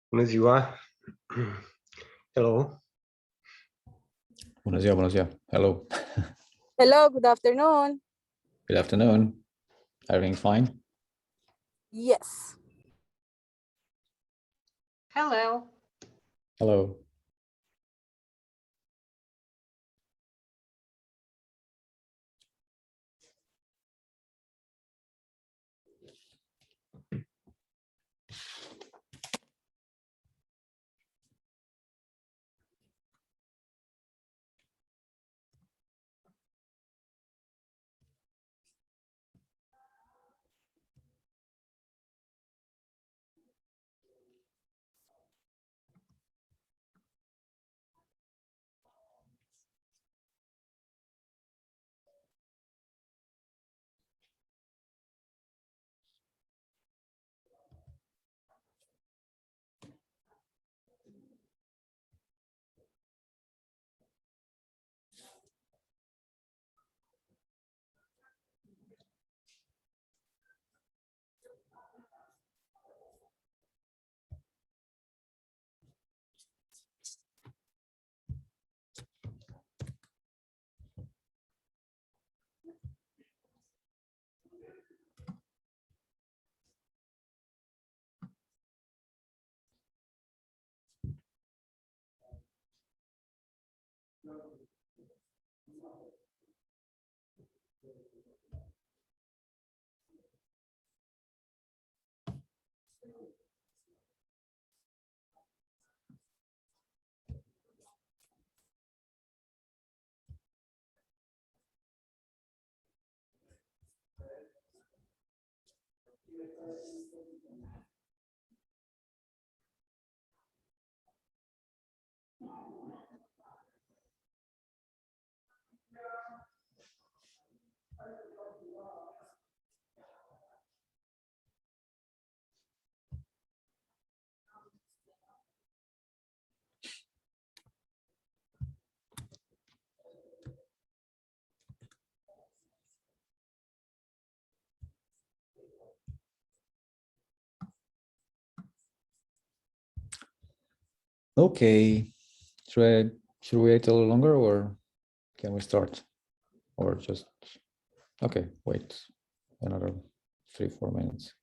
Bună ziua. Hello. Bună ziua, bună ziua. Hello. Hello, good afternoon. Good afternoon. Everything fine? Yes. Hello. Hello. Okay. Should we wait a little longer or can we start? Or just, okay, wait another 3-4 minutes.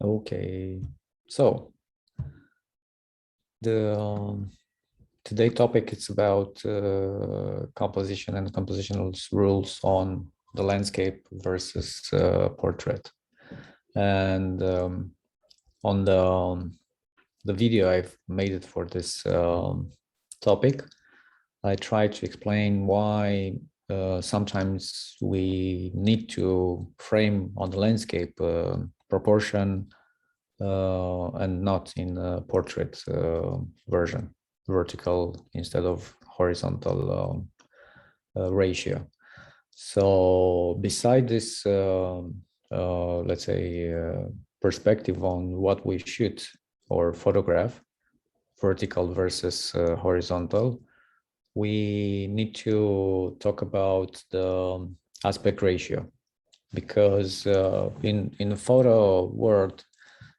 Okay, so the today topic is about composition and compositional rules on the landscape versus portrait. And on the video I've made it for this topic, I try to explain why sometimes we need to frame on the landscape proportion and not in a portrait version, vertical instead of horizontal ratio. So beside this, let's say, perspective on what we shoot or photograph, vertical versus horizontal, we need to talk about the aspect ratio, because in the photo world,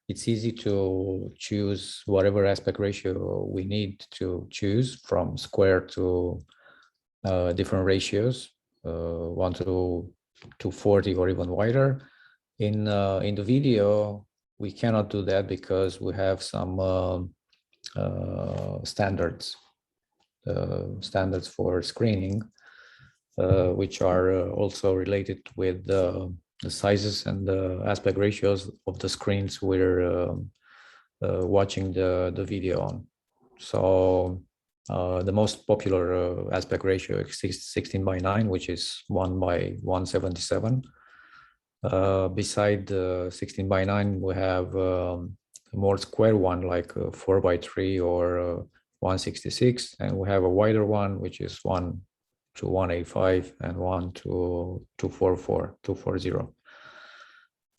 it's easy to choose whatever aspect ratio we need to choose, from square to different ratios, 1 to 240 or even wider. In the video, we cannot do that because we have some standards for screening, which are also related with the sizes and the aspect ratios of the screens we're watching the video on. So the most popular aspect ratio is 16:9, which is 1:177. Beside the 16:9, we have a more square one, like 4:3 or 166, and we have a wider one, which is 1 to 185 and 1 to 240.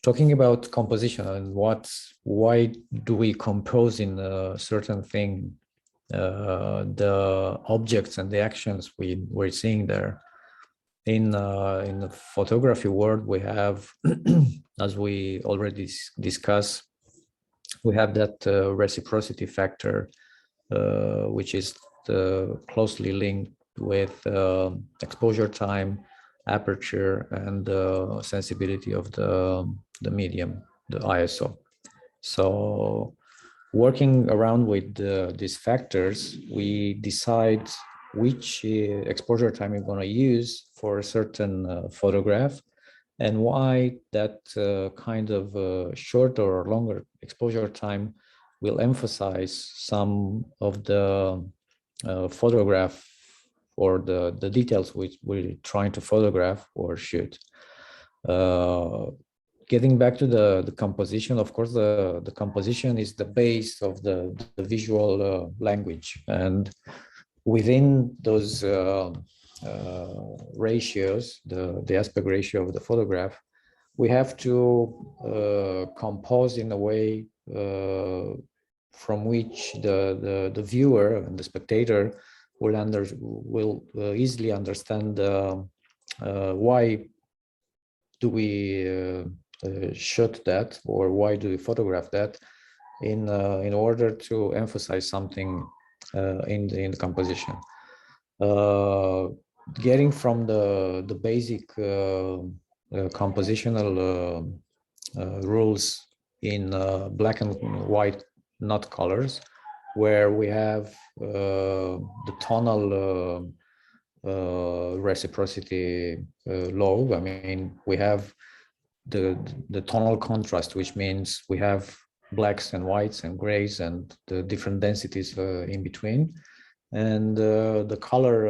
Talking about composition and why do we compose in a certain thing, the objects and the actions we're seeing there. In the photography world, we have, as we already discussed, we have that reciprocity factor, which is closely linked with exposure time, aperture, and sensibility of the medium, the ISO. So working around with these factors, we decide which exposure time we're going to use for a certain photograph, and why that kind of shorter or longer exposure time will emphasize some of the photograph or the details which we're trying to photograph or shoot. Getting back to the composition, of course, the composition is the base of the visual language. And within those ratios, the aspect ratio of the photograph, we have to compose in a way from which the viewer and the spectator will easily understand why do we shoot that, or why do we photograph that, in order to emphasize something in the composition. Getting from the basic compositional rules in black and white, not colors, where we have the tonal reciprocity law. I mean, we have the tonal contrast, which means we have blacks and whites and grays and the different densities in between. And the color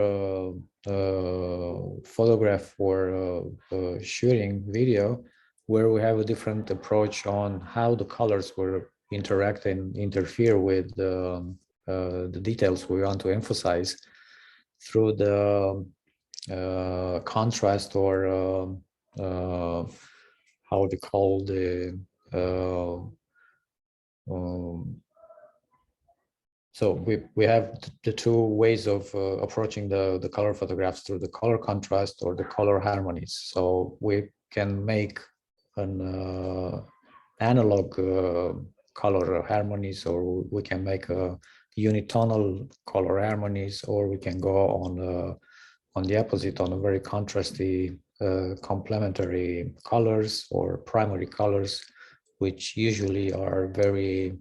photograph or shooting video, where we have a different approach on how the colors will interact and interfere with the details we want to emphasize through the contrast, or how do you call the so we have the two ways of approaching the color photographs, through the color contrast or the color harmonies. So we can make an analog color harmonies, or we can make a unitonal color harmonies, or we can go on the opposite, on a very contrasty complementary colors or primary colors, which usually are very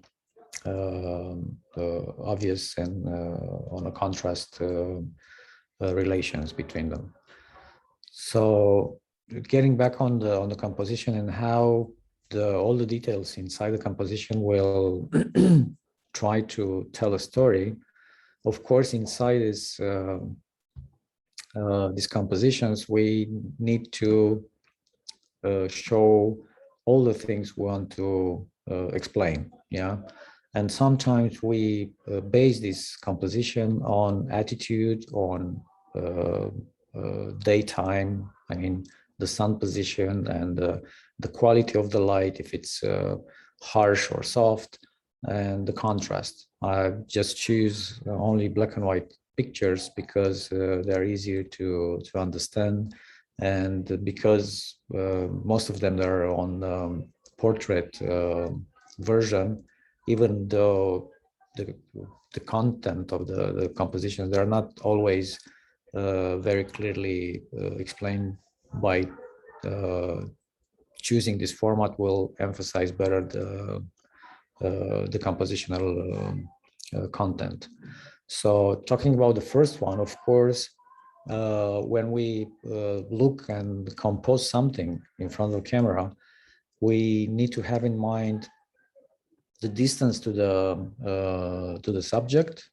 obvious and on a contrast relations between them. So getting back on the composition and how all the details inside the composition will try to tell a story. Of course, inside these compositions, we need to show all the things we want to explain. Yeah. And sometimes we base this composition on attitude, on daytime, I mean, the sun position and the quality of the light, if it's harsh or soft, and the contrast. I just choose only black and white pictures because they're easier to understand, and because most of them are on portrait version, even though the content of the compositions, they're not always very clearly explained. By choosing this format will emphasize better the compositional content. So talking about the first one, of course, when we look and compose something in front of the camera, we need to have in mind the distance to the subject,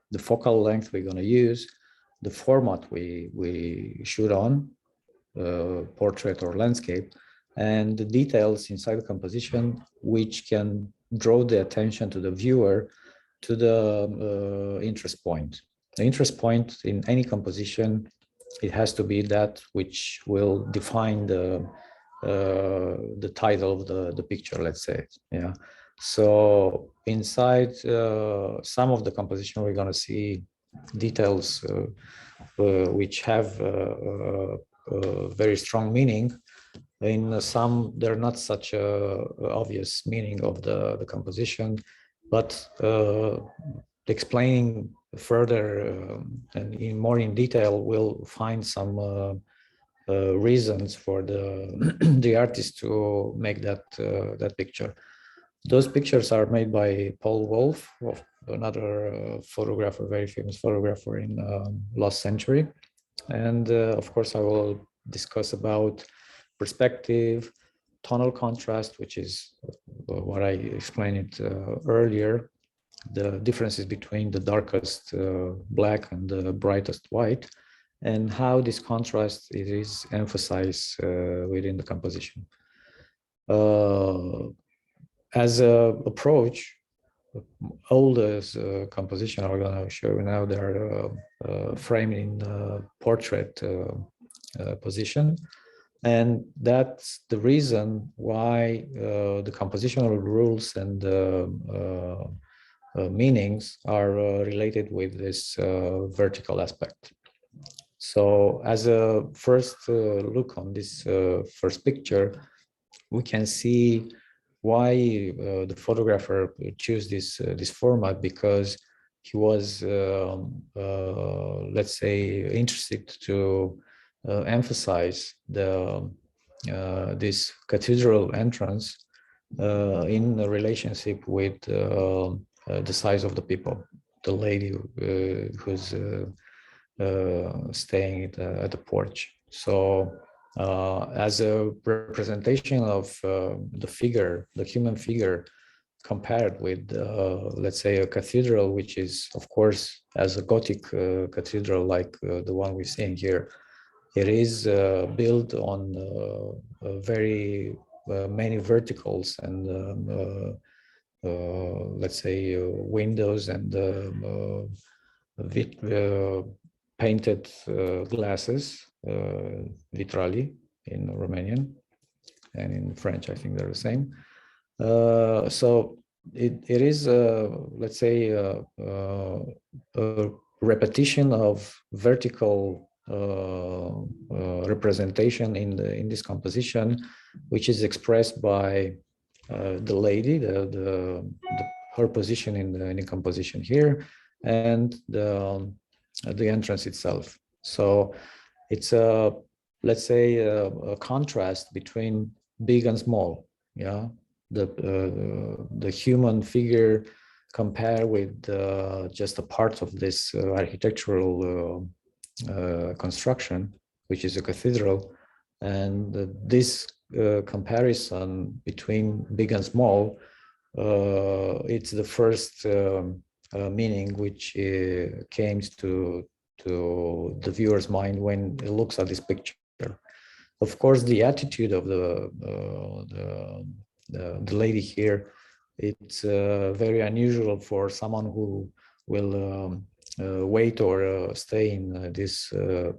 the focal length we're going to use, the format we shoot on, portrait or landscape, and the details inside the composition which can draw the attention to the viewer to the interest point. The interest point in any composition, it has to be that which will define the title of the picture, let's say. Yeah. So inside some of the composition, we're going to see details which have very strong meaning. In some, they're not such a obvious meaning of the composition, but explaining further and more in detail, we'll find some reasons for the artist to make that picture. Those pictures are made by Paul Wolff, another photographer, very famous photographer in last century. And of course, I will discuss about perspective, tonal contrast, which is what I explained earlier, the differences between the darkest black and the brightest white, and how this contrast is emphasized within the composition. As a approach, all this composition I'm going to show you now, they're framed in portrait position. And that's the reason why the compositional rules and meanings are related with this vertical aspect. So as a first look on this first picture, we can see why the photographer chose this format, because he was, let's say, interested to emphasize this cathedral entrance in a relationship with the size of the people, the lady who's staying at the porch. So as a representation of the figure, the human figure, compared with, let's say, a cathedral, which is, of course, as a Gothic cathedral like the one we're seeing here, it is built on very many verticals and, let's say, windows and painted glasses, vitrali in Romanian, and in French, I think they're the same. So it is, let's say, a repetition of vertical representation in this composition, which is expressed by the lady, her position in the composition here, and the entrance itself. So it's a, let's say, a contrast between big and small. Yeah, the human figure compare with just a part of this architectural construction, which is a cathedral. And this comparison between big and small, it's the first meaning which came to the viewer's mind when it looks at this picture. Of course, the attitude of the lady here, it's very unusual for someone who will wait or stay in this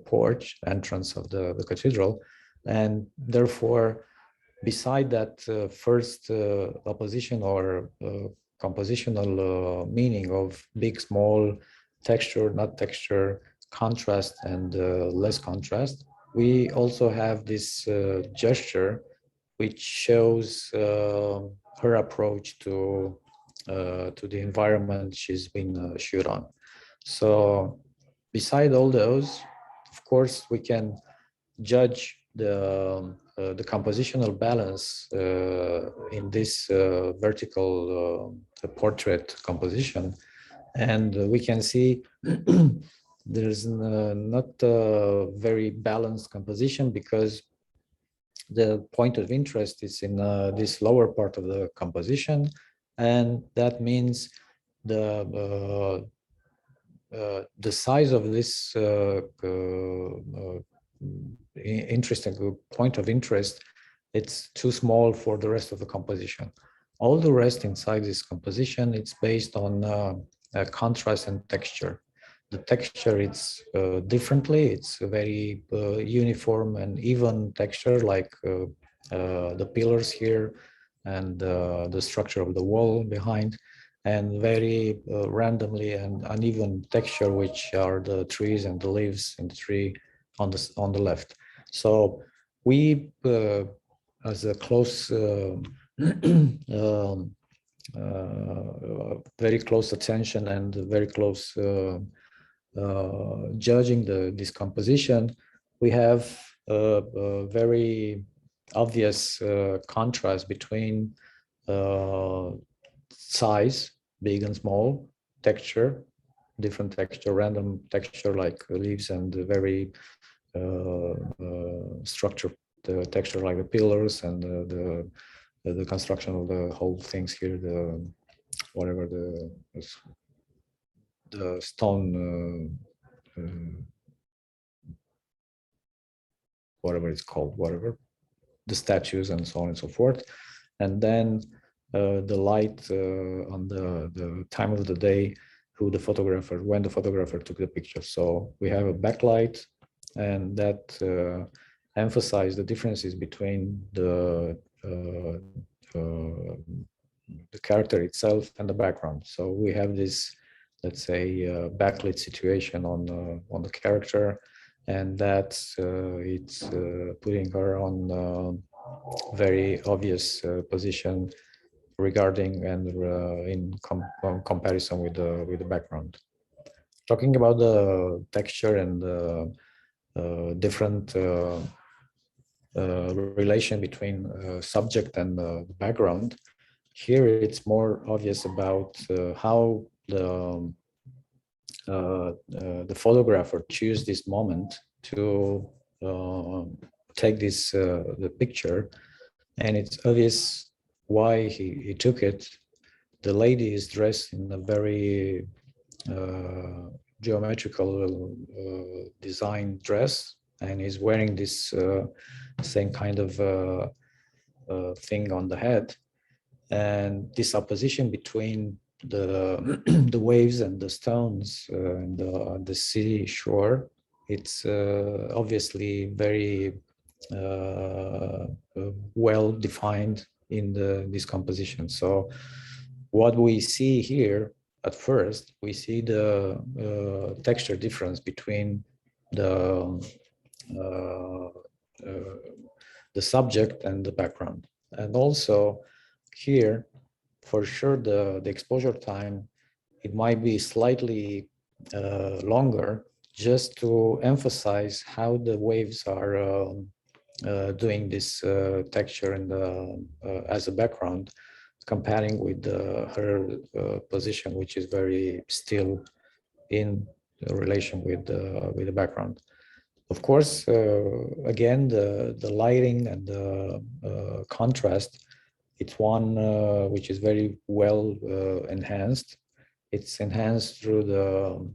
porch entrance of the cathedral, and therefore, beside that first opposition or compositional meaning of big, small, texture, not texture, contrast, and less contrast, we also have this gesture which shows her approach to the environment she's been shoot on. So beside all those, of course, we can judge the compositional balance in this vertical portrait composition, and we can see there's not a very balanced composition because the point of interest is in this lower part of the composition, and that means the size of this interesting point of interest, it's too small for the rest of the composition. All the rest inside this composition, it's based on contrast and texture. The texture, it's differently, it's a very uniform and even texture, like the pillars here and the structure of the wall behind, and very randomly and uneven texture, which are the trees and the leaves in the tree on the left. So we, as a close, very close attention and very close judging this composition, we have a very obvious contrast between size, big and small, texture, different texture, random texture like leaves, and very structure, the texture like the pillars and the construction of the whole things here, the whatever the stone, whatever it's called, whatever, the statues and so on and so forth. And then the light on the time of the day, when the photographer took the picture. So we have a backlight, and that emphasizes the differences between the character itself and the background. So we have this, let's say, backlit situation on the character, and that it's putting her on very obvious position regarding and in comparison with the background. Talking about the texture and the different relation between subject and the background, here it's more obvious about how the photographer choose this moment to take the picture, and it's obvious why he took it. The lady is dressed in a very geometrical design dress, and is wearing this same kind of thing on the head, and this opposition between the the waves and the stones and the sea shore, it's obviously very well defined in this composition. So what we see here, at first, we see the texture difference between the subject and the background. And also here, for sure, the exposure time, it might be slightly longer, just to emphasize how the waves are doing this texture and as a background, comparing with her position, which is very still in relation with the background. Of course, again, the lighting and the contrast, it's one which is very well enhanced. It's enhanced through the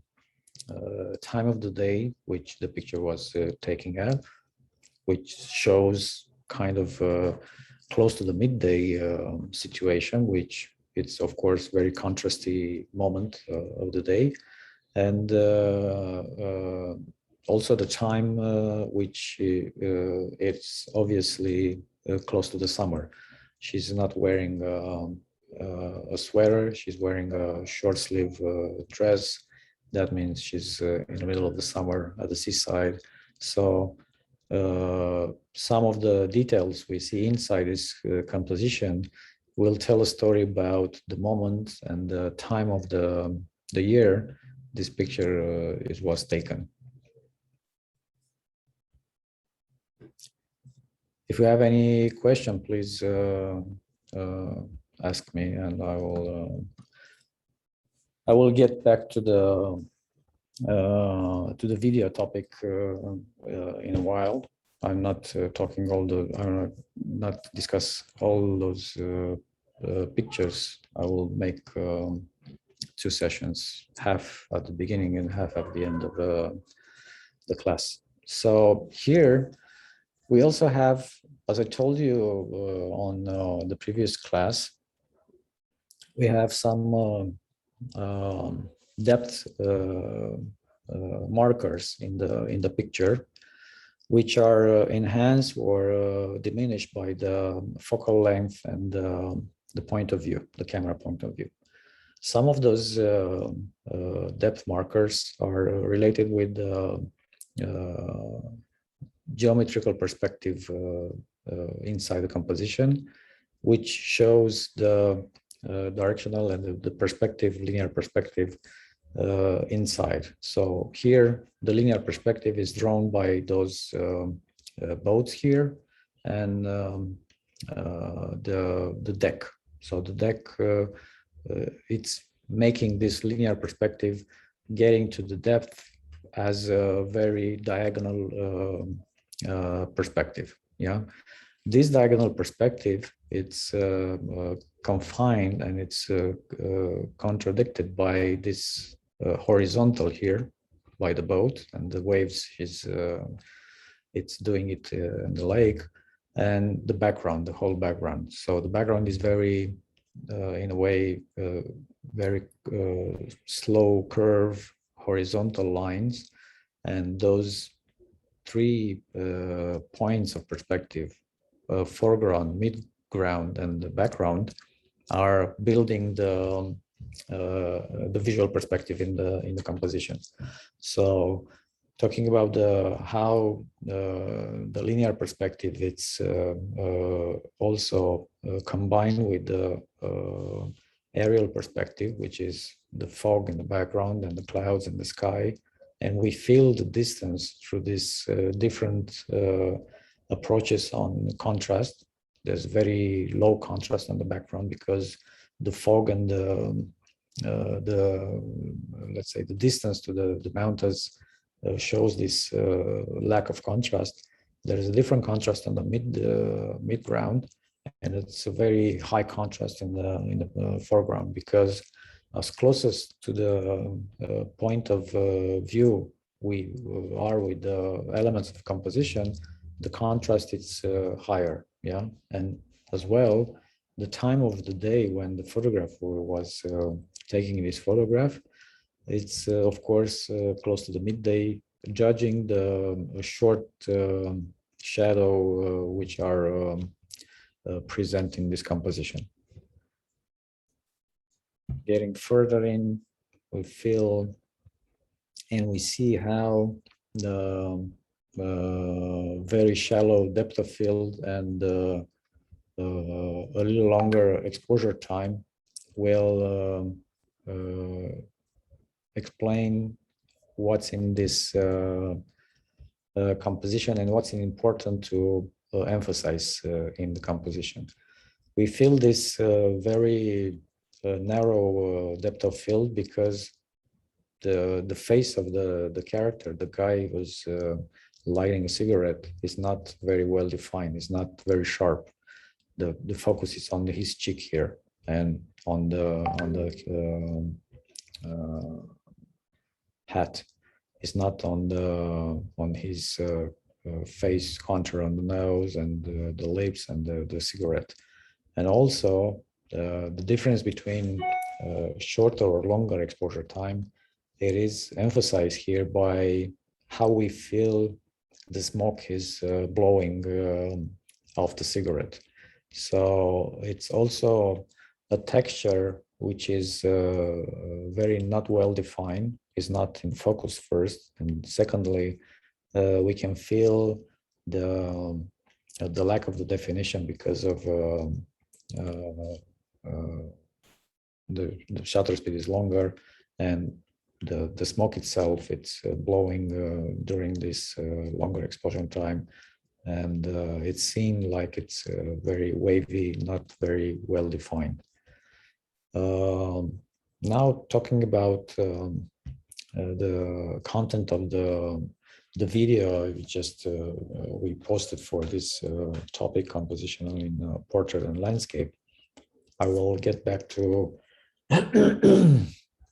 time of the day which the picture was taken at, which shows kind of close to the midday situation, which it's of course very contrasty moment of the day. And also the time which it's obviously close to the summer. She's not wearing a sweater, she's wearing a short sleeve dress. That means she's in the middle of the summer at the seaside. So some of the details we see inside this composition will tell a story about the moment and the time of the year this picture was taken. If you have any question, please ask me, and I will get back to the video topic in a while. I'm not talking all the. I will not discuss all those pictures. I will make 2 sessions, half at the beginning and half at the end of the class. So here we also have, as I told you on the previous class, we have some depth markers in the picture, which are enhanced or diminished by the focal length and the point of view, the camera point of view. Some of those depth markers are related with geometrical perspective inside the composition, which shows the directional and the perspective, linear perspective inside. So here, the linear perspective is drawn by those boats here and the deck. So the deck, it's making this linear perspective getting to the depth as a very diagonal perspective. Yeah, this diagonal perspective, it's confined and it's contradicted by this horizontal here by the boat and the waves is it's doing it in the lake, and the background, the whole background. So the background is very in a way very slow curve horizontal lines, and those 3 points of perspective, foreground, midground, and the background, are building the visual perspective in the composition. So talking about how the linear perspective, it's also combined with the aerial perspective, which is the fog in the background and the clouds in the sky. And we feel the distance through these different approaches on contrast. There's very low contrast on the background because the fog and the let's say the distance to the mountains shows this lack of contrast. There is a different contrast on the mid ground, and it's a very high contrast in the foreground, because as closest to the point of view we are with the elements of composition, the contrast is higher. Yeah, and as well, the time of the day when the photographer was taking this photograph, it's of course close to the midday, judging the short shadow which are present in this composition. Getting further in, we feel and we see how the very shallow depth of field and a little longer exposure time will explain what's in this composition and what's important to emphasize in the composition. We feel this very narrow depth of field because the face of the character, the guy who's lighting a cigarette, is not very well defined. It's not very sharp. The focus is on his cheek here and on the hat. It's not on his face contour on the nose and the lips and the cigarette. And also the difference between shorter or longer exposure time, it is emphasized here by how we feel the smoke is blowing off the cigarette. So it's also a texture which is very not well defined, is not in focus first, and secondly, we can feel the lack of the definition because of the shutter speed is longer, and the smoke itself, it's blowing during this longer exposure time, and it's seen like it's very wavy, not very well defined. Now talking about the content of the video we posted for this topic, composition in portrait and landscape. I will get back to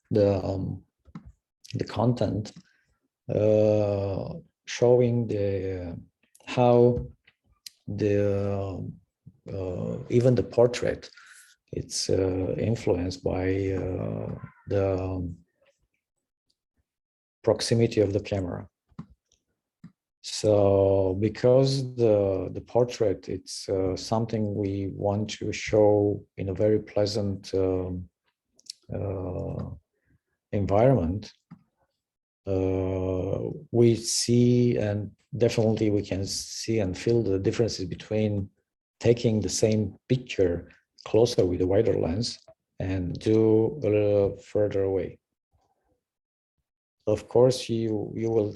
the content, showing how even the portrait, it's influenced by the proximity of the camera. So because the portrait, it's something we want to show in a very pleasant environment, we see, and definitely we can see and feel the differences between taking the same picture closer with a wider lens and do a little further away. Of course, you will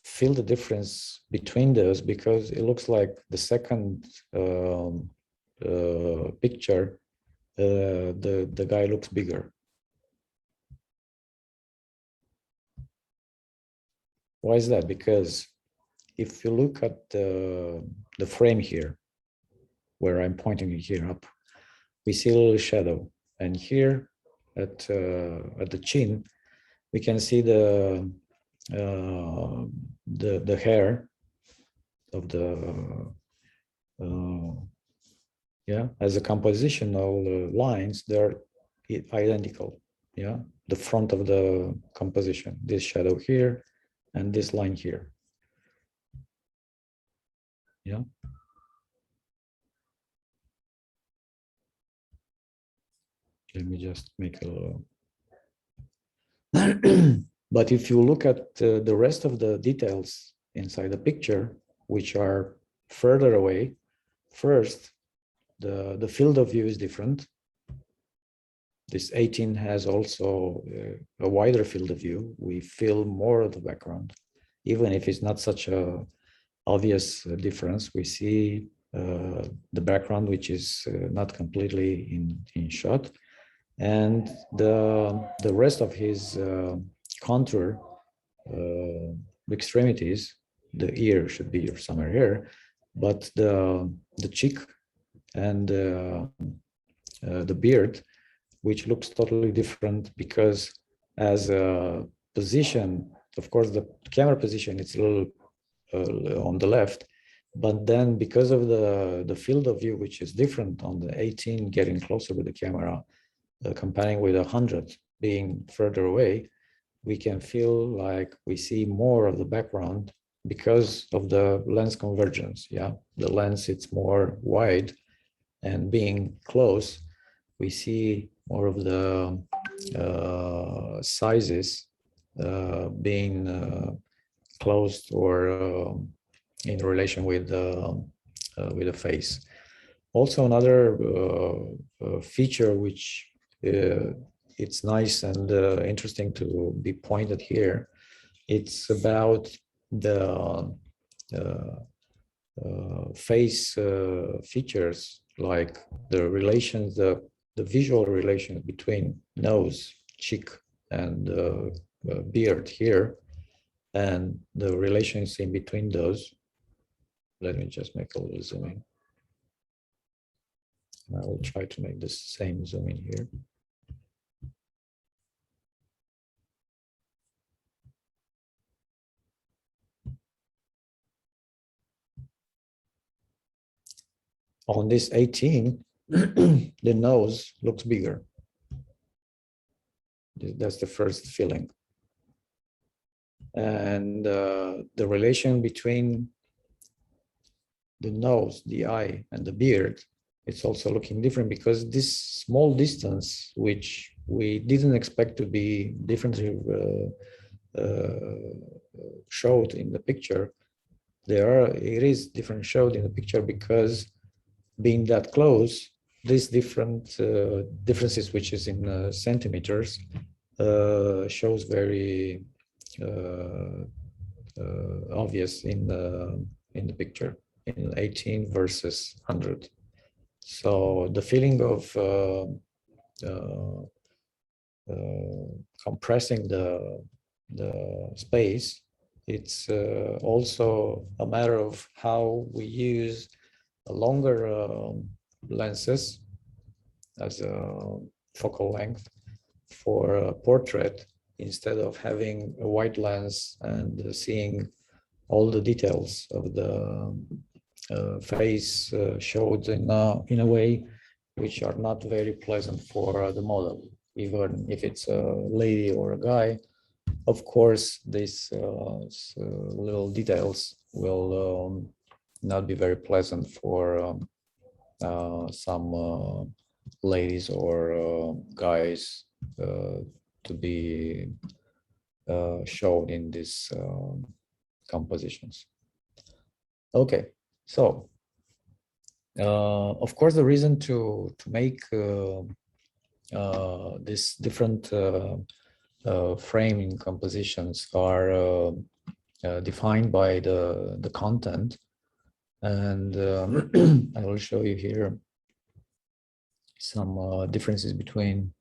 feel the difference between those because it looks like the second picture, the guy looks bigger. Why is that? Because if you look at the frame here, where I'm pointing here up, we see a little shadow, and here at the chin, we can see the hair of the as a compositional lines, they're identical. Yeah, the front of the composition, this shadow here and this line here. Yeah. Let me just make a but if you look at the rest of the details inside the picture, which are further away, first, the field of view is different. This 18 has also a wider field of view. We feel more of the background, even if it's not such a obvious difference. We see the background, which is not completely in shot, and the rest of his contour, extremities, the ear should be somewhere here, but the cheek and the beard, which looks totally different because as a position, of course, the camera position, it's a little on the left, but then because of the field of view, which is different on the 18 getting closer with the camera, comparing with 100 being further away, we can feel like we see more of the background because of the lens convergence. Yeah, the lens, it's more wide, and being close, we see more of the sizes being closed or in relation with the face. Also, another feature which it's nice and interesting to be pointed here, it's about the face features like the relations, the visual relation between nose, cheek, and beard here, and the relations in between those. Let me just make a little zoom in. I will try to make the same zoom in here. On this 18, the nose looks bigger. That's the first feeling. And the relation between the nose, the eye, and the beard, it's also looking different because this small distance, which we didn't expect to be differently showed in the picture, it is different showed in the picture because being that close, these different differences, which is in centimeters, shows very obvious in the picture in 18 versus 100. So the feeling of compressing the space, it's also a matter of how we use longer lenses as a focal length for a portrait instead of having a wide lens and seeing all the details of the face showed in a way which are not very pleasant for the model, even if it's a lady or a guy. Of course, these little details will not be very pleasant for some ladies or guys to be shown in these compositions. Okay, so of course the reason to make this different framing compositions are defined by the content, and I will show you here some differences between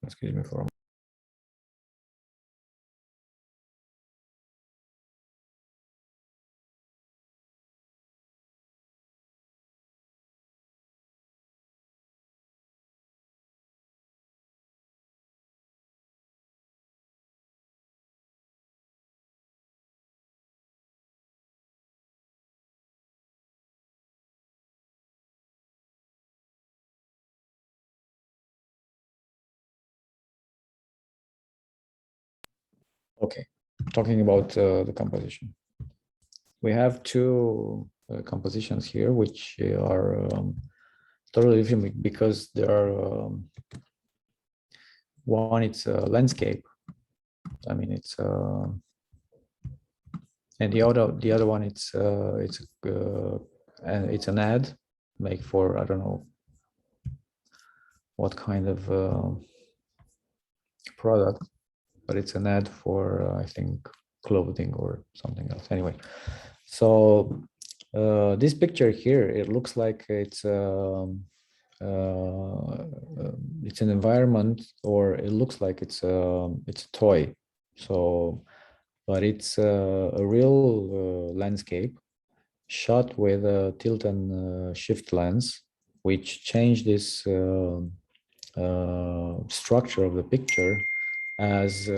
excuse me for a moment. Okay, talking about the composition. We have two compositions here, which are totally different because there are one, it's a landscape. I mean, it's and the other one, it's and it's an ad make for, I don't know what kind of product, but it's an ad for I think clothing or something else. Anyway, so this picture here, it looks like it's an environment, or it looks like it's a toy. So, but it's a real landscape shot with a tilt and shift lens, which changed this structure of the picture as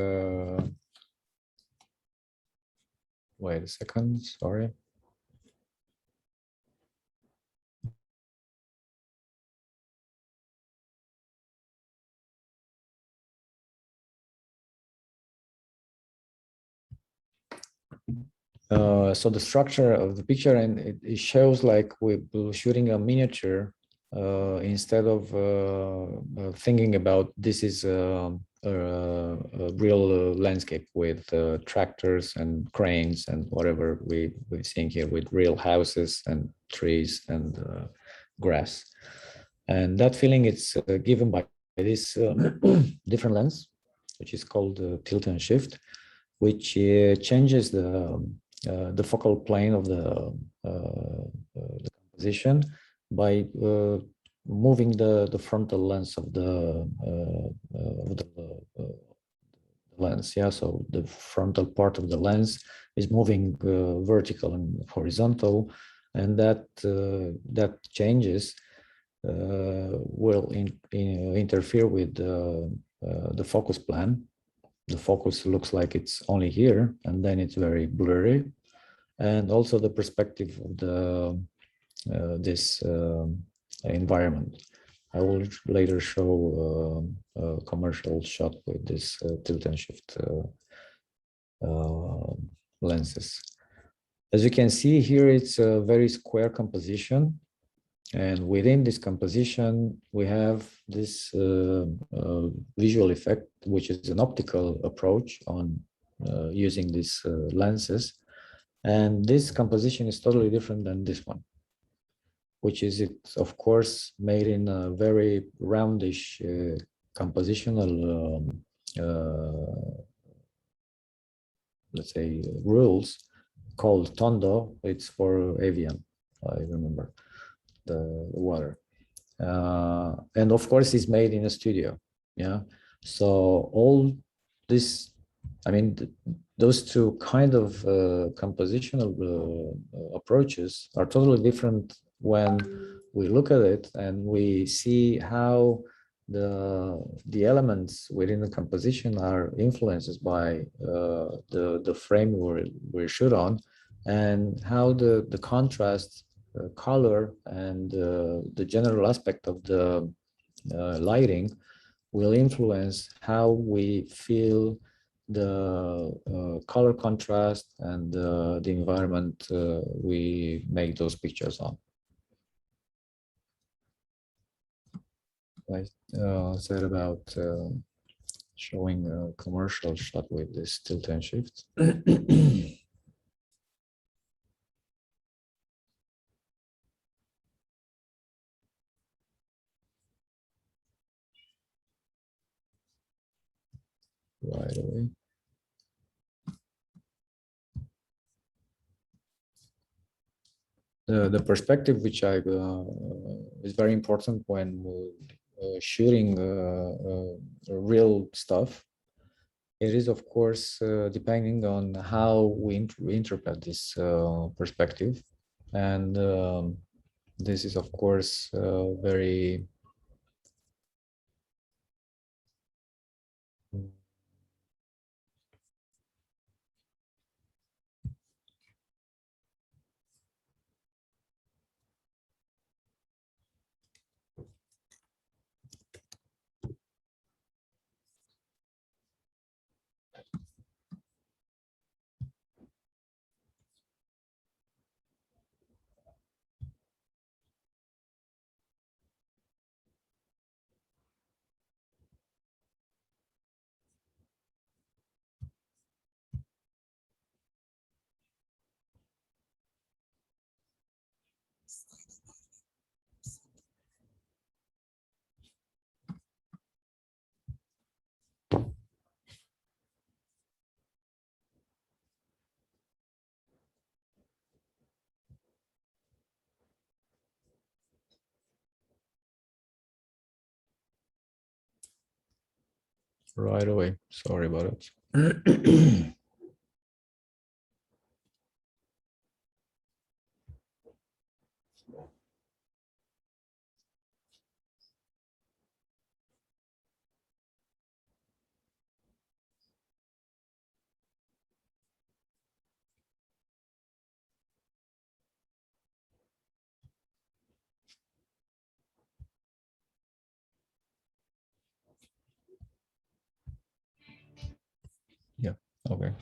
wait a second, sorry. So the structure of the picture, and it shows like we're shooting a miniature instead of thinking about this is a real landscape with tractors and cranes and whatever we're seeing here, with real houses and trees and grass. And that feeling it's given by this different lens, which is called tilt and shift, which changes the focal plane of the composition by moving the frontal lens of the lens. Yeah, so the frontal part of the lens is moving vertical and horizontal, and that changes will interfere with the focus plan. The focus looks like it's only here, and then it's very blurry. And also the perspective of the this environment. I will later show a commercial shot with this tilt and shift lenses. As you can see here, it's a very square composition. And within this composition, we have this visual effect, which is an optical approach on using these lenses. And this composition is totally different than this one, which is, it's of course made in a very roundish compositional, let's say, rules called tondo. It's for avian, I remember, the water. And of course it's made in a studio. Yeah, so all this, I mean, those two kind of compositional approaches are totally different when we look at it and we see how the elements within the composition are influenced by the frame we shoot on, and how the contrast, color, and the general aspect of the lighting will influence how we feel the color contrast and the environment we make those pictures on. I said about showing a commercial shot with this tilt and shift. Right away. The perspective, which I is very important when shooting real stuff. It is, of course, depending on how we interpret this perspective, and this is, of course, very right away. Sorry about it. Yeah. Okay.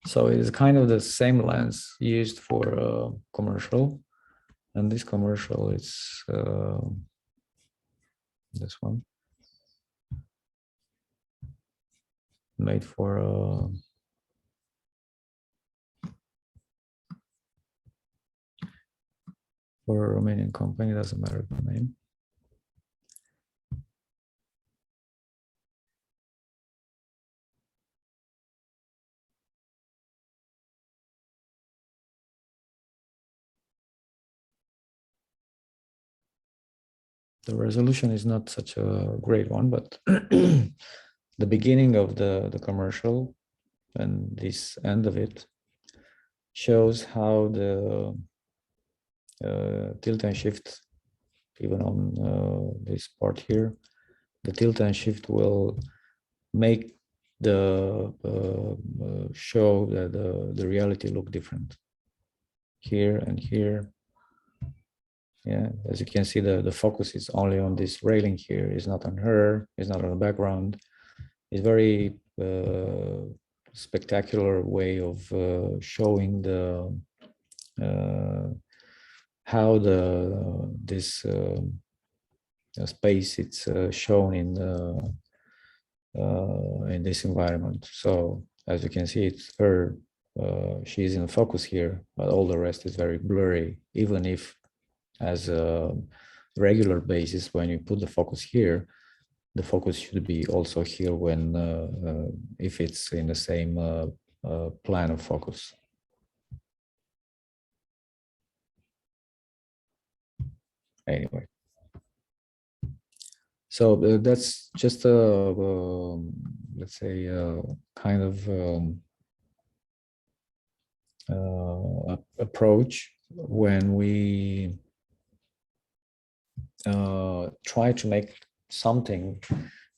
So it is kind of the same lens used for commercial, and this commercial is this one, made for a Romanian company, doesn't matter the name. The resolution is not such a great one, but the beginning of the commercial and this end of it shows how the tilt and shift, even on this part here, the tilt and shift will make the show that the reality look different here and here. Yeah, as you can see, the focus is only on this railing here. It's not on her. It's not on the background. It's very spectacular way of showing the how this space it's shown in this environment. So as you can see, it's her. She's in focus here, but all the rest is very blurry. Even if, as a regular basis, when you put the focus here, the focus should be also here when if it's in the same plan of focus. Anyway, so that's just a let's say kind of approach when we try to make something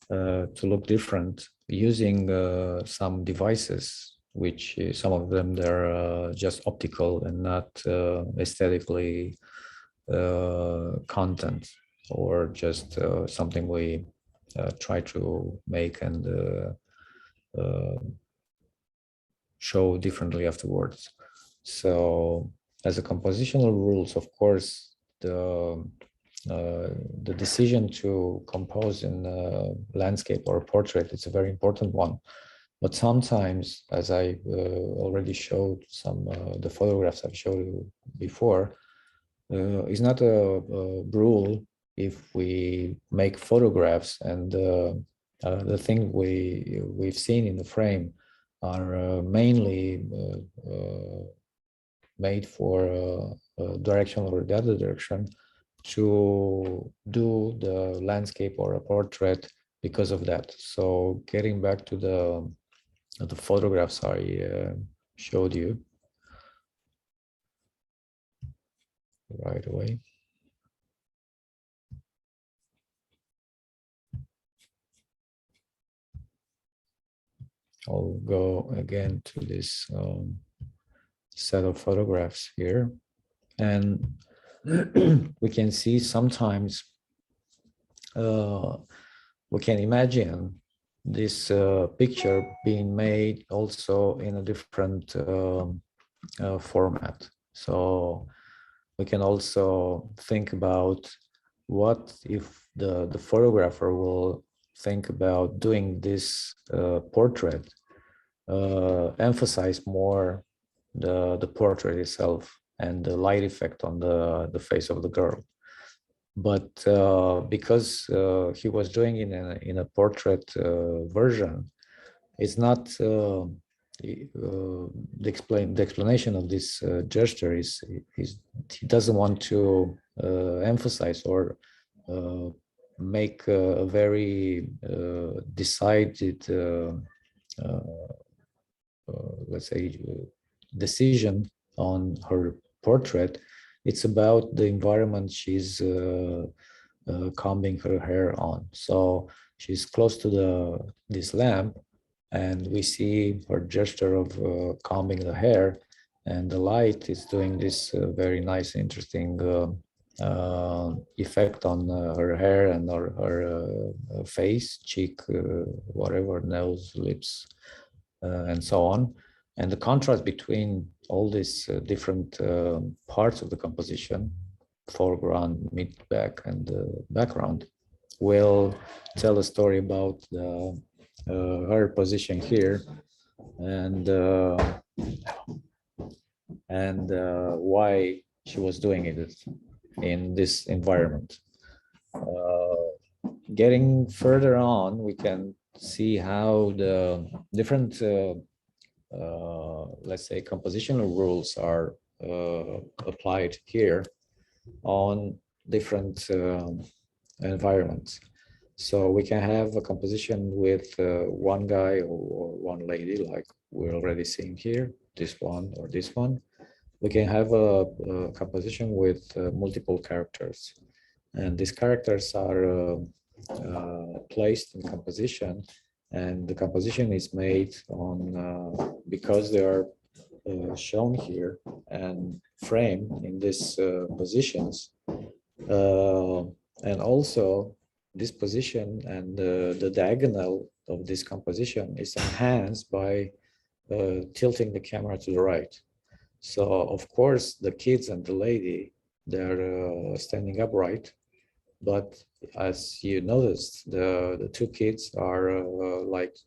to look different using some devices, which some of them they're just optical and not aesthetically content, or just something we try to make and show differently afterwards. So as a compositional rules, of course, the decision to compose in a landscape or a portrait is a very important one. But sometimes, as I already showed some the photographs I've showed you before, is not a rule. If we make photographs and the thing we've seen in the frame are mainly made for direction or the other direction, to do the landscape or a portrait because of that. So getting back to the photographs I showed you right away. I'll go again to this set of photographs here, and we can see sometimes we can imagine this picture being made also in a different format. So we can also think about what if the photographer will think about doing this portrait, emphasize more the portrait itself and the light effect on the face of the girl. But because he was doing it in a portrait version, it's not the explanation of this gesture is he doesn't want to emphasize or make a very decided let's say decision on her portrait. It's about the environment she's combing her hair on. So she's close to this lamp, and we see her gesture of combing the hair, and the light is doing this very nice, interesting effect on her hair and her face, cheek, whatever, nose, lips, and so on. And the contrast between all these different parts of the composition, foreground, mid, back, and background, will tell a story about her position here and why she was doing it in this environment. Getting further on, we can see how the different let's say compositional rules are applied here on different environments. So we can have a composition with one guy or one lady, like we're already seeing here, this one or this one. We can have a composition with multiple characters, and these characters are placed in composition, and the composition is made on because they are shown here and framed in these positions, and also this position and the diagonal of this composition is enhanced by tilting the camera to the right. So of course the kids and the lady, they're standing upright, but as you noticed, the two kids are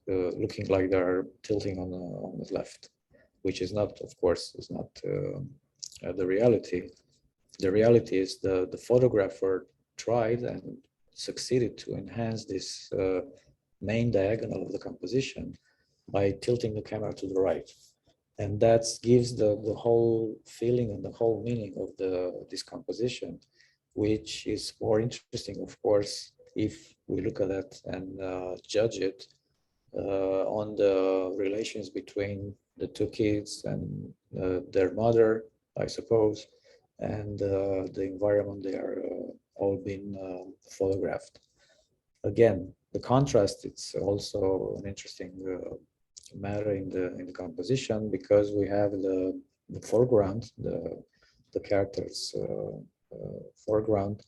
looking like they're tilting on the left, which is not, of course, is not the reality. The reality is the photographer tried and succeeded to enhance this main diagonal of the composition by tilting the camera to the right. And that gives the whole feeling and the whole meaning of this composition, which is more interesting, of course, if we look at that and judge it on the relations between the two kids and their mother, I suppose, and the environment they are all been photographed. Again, the contrast, it's also an interesting matter in the composition, because we have the foreground, the characters foreground,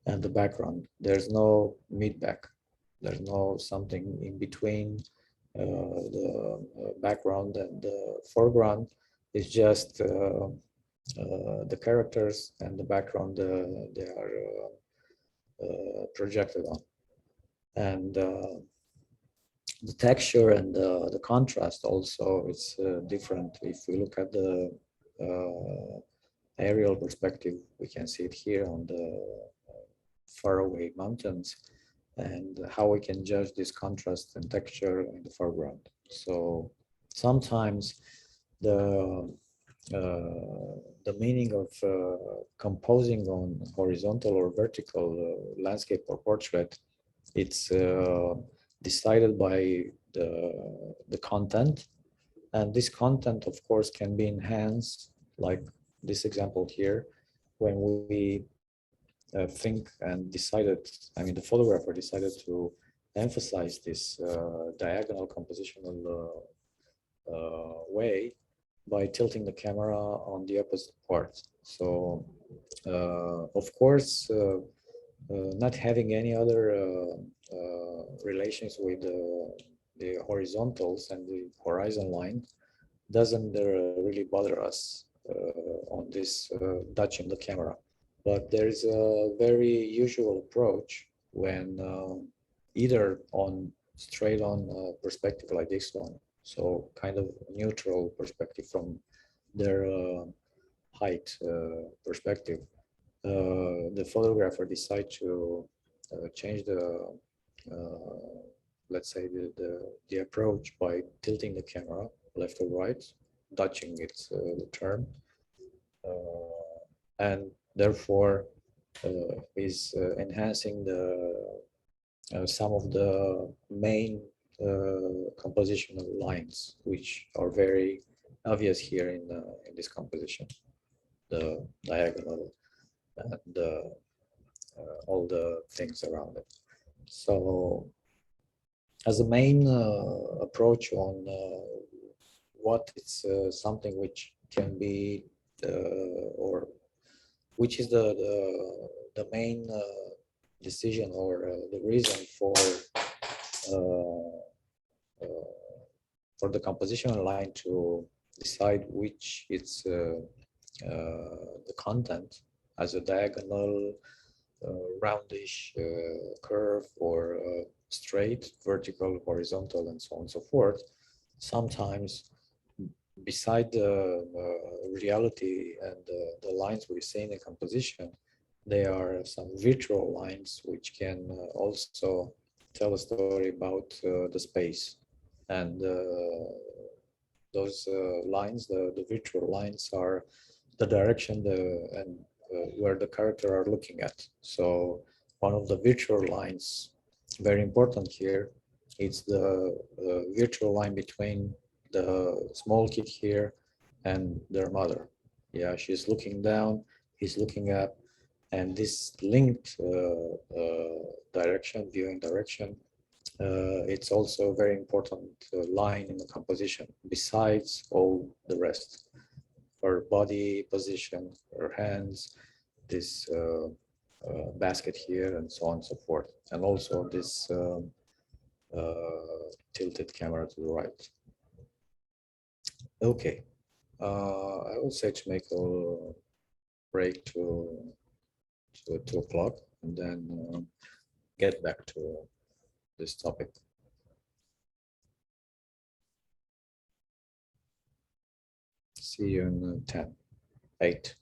and the background. There's no mid-back. There's no something in between the background and the foreground. It's just the characters and the background they are projected on. And the texture and the contrast also is different. If we look at the aerial perspective, we can see it here on the faraway mountains, and how we can judge this contrast and texture in the foreground. So sometimes the meaning of composing on horizontal or vertical landscape or portrait, it's decided by the content, and this content, of course, can be enhanced, like this example here, when we think and decided, I mean, the photographer decided to emphasize this diagonal compositional way by tilting the camera on the opposite part. So, of course, not having any other relations with the horizontals and the horizon line doesn't really bother us on this touching the camera. But there is a very usual approach when either on straight on perspective like this one, so kind of neutral perspective from their height perspective, the photographer decide to change the let's say the approach by tilting the camera left or right, touching it's the term, and therefore is enhancing the some of the main compositional lines, which are very obvious here in this composition, the diagonal and all the things around it. So as a main approach on what it's something which can be or which is the main decision or the reason for the compositional line to decide which it's the content as a diagonal, roundish curve, or straight, vertical, horizontal, and so on and so forth. Sometimes beside the reality and the lines we see in the composition, there are some virtual lines which can also tell a story about the space. And those lines, the virtual lines, are the direction and where the character are looking at. So one of the virtual lines, very important here, it's the virtual line between the small kid here and their mother. Yeah, she's looking down, he's looking up, and this linked direction, viewing direction, it's also a very important line in the composition, besides all the rest. Her body position, her hands, this basket here, and so on and so forth. And also this tilted camera to the right. Okay, I will say to make a break to 2 o'clock and then get back to this topic. See you in 10, 8.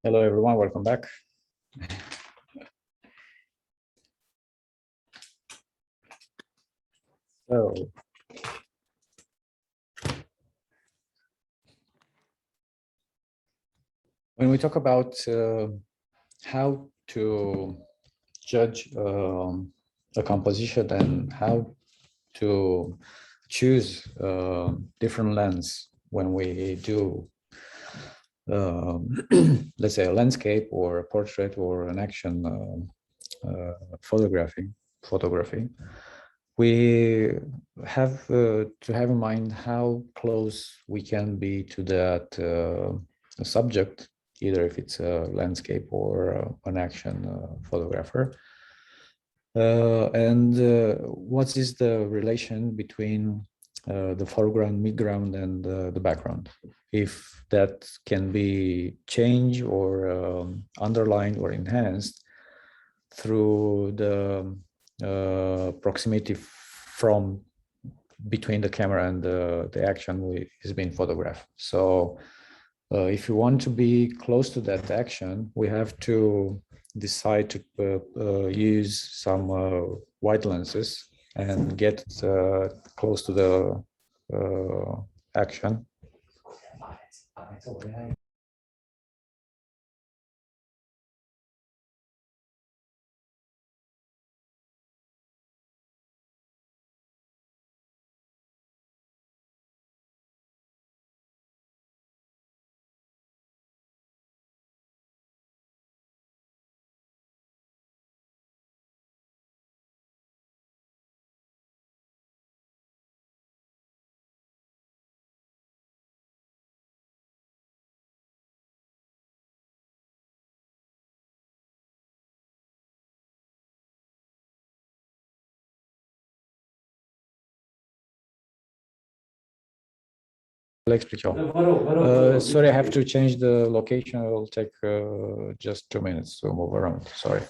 Hello, everyone. Welcome back. So, when we talk about how to judge a composition and how to choose different lens when we do, let's say, a landscape or a portrait or an action photography, we have to have in mind how close we can be to that subject, either if it's a landscape or an action photographer. And what is the relation between the foreground, midground, and the background? If that can be changed or underlined or enhanced through the proximity from between the camera and the action is being photographed. So if you want to be close to that action, we have to decide to use some wide lenses and get close to the action. Sorry, I have to change the location. It will take just 2 minutes to move around. Sorry.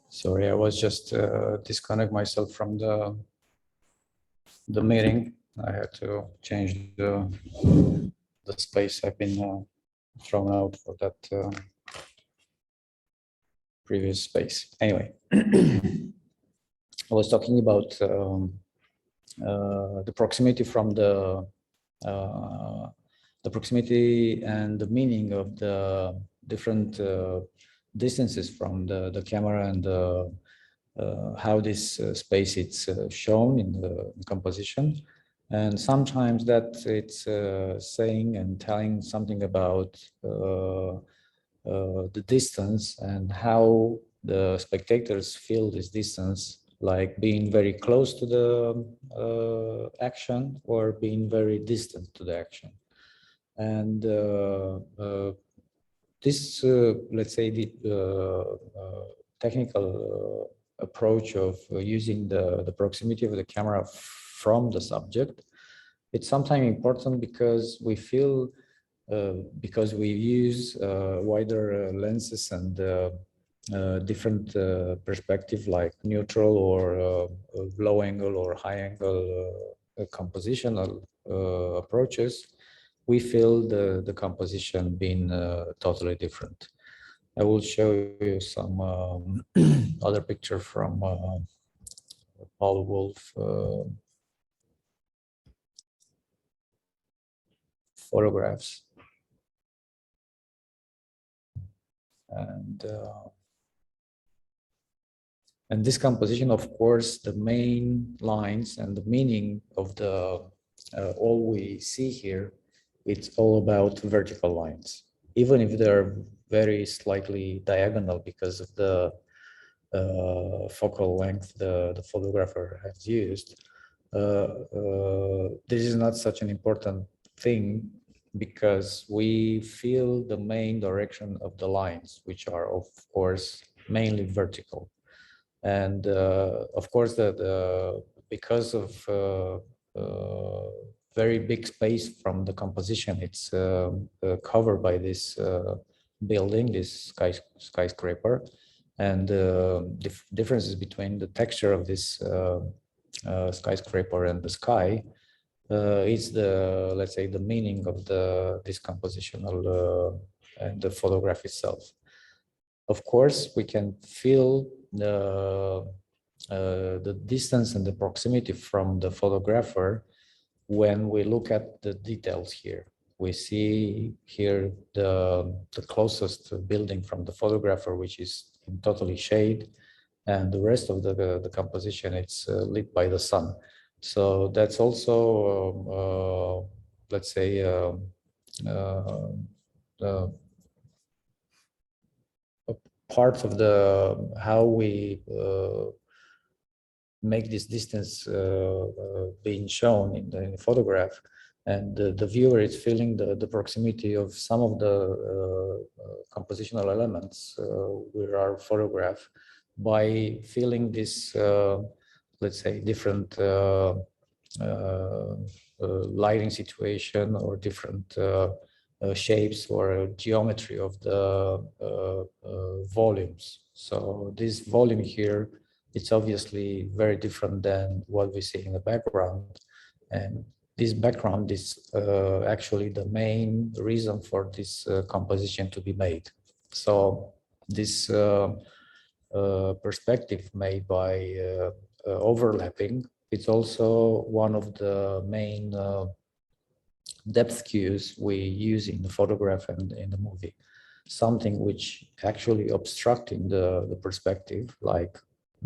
Sorry, I was just disconnect myself from the meeting. I had to change the space. I've been thrown out for that previous space. Anyway, I was talking about the proximity from the proximity and the meaning of the different distances from the camera and how this space is shown in the composition. And sometimes that it's saying and telling something about the distance and how the spectators feel this distance, like being very close to the action or being very distant to the action. And this, let's say, the technical approach of using the proximity of the camera from the subject It's sometimes important because we feel, because we use wider lenses and different perspective like neutral or low angle or high angle compositional approaches, we feel the composition being totally different. I will show you some other picture from Paul Wolf photographs. And this composition, of course, the main lines and the meaning of the all we see here, it's all about vertical lines, even if they're very slightly diagonal because of the focal length the photographer has used. This is not such an important thing because we feel the main direction of the lines, which are, of course, mainly vertical. And of course, because of very big space from the composition, it's covered by this building, this skyscraper, and differences between the texture of this skyscraper and the sky is the, let's say, the meaning of this compositional and the photograph itself. Of course, we can feel the distance and the proximity from the photographer when we look at the details here. We see here the closest building from the photographer, which is in totally shade, and the rest of the composition, it's lit by the sun. So that's also, let's say, part of the how we make this distance being shown in the photograph, and the viewer is feeling the proximity of some of the compositional elements with our photograph by feeling this, let's say, different lighting situation or different shapes or geometry of the volumes. So this volume here, it's obviously very different than what we see in the background. And this background is actually the main reason for this composition to be made. So this perspective made by overlapping, it's also one of the main depth cues we use in the photograph and in the movie. Something which actually obstructing the perspective, like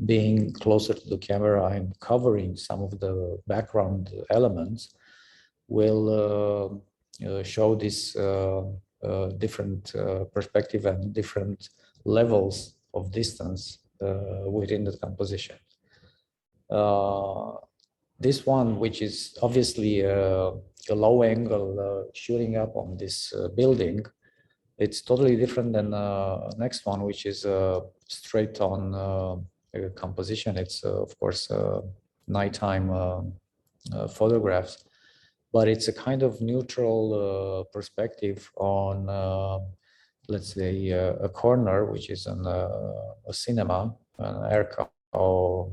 being closer to the camera and covering some of the background elements, will show this different perspective and different levels of distance within the composition. This one, which is obviously a low angle shooting up on this building, it's totally different than the next one, which is straight on composition. It's of course nighttime photographs, but it's a kind of neutral perspective on, let's say, a corner, which is an, a cinema, an Erkau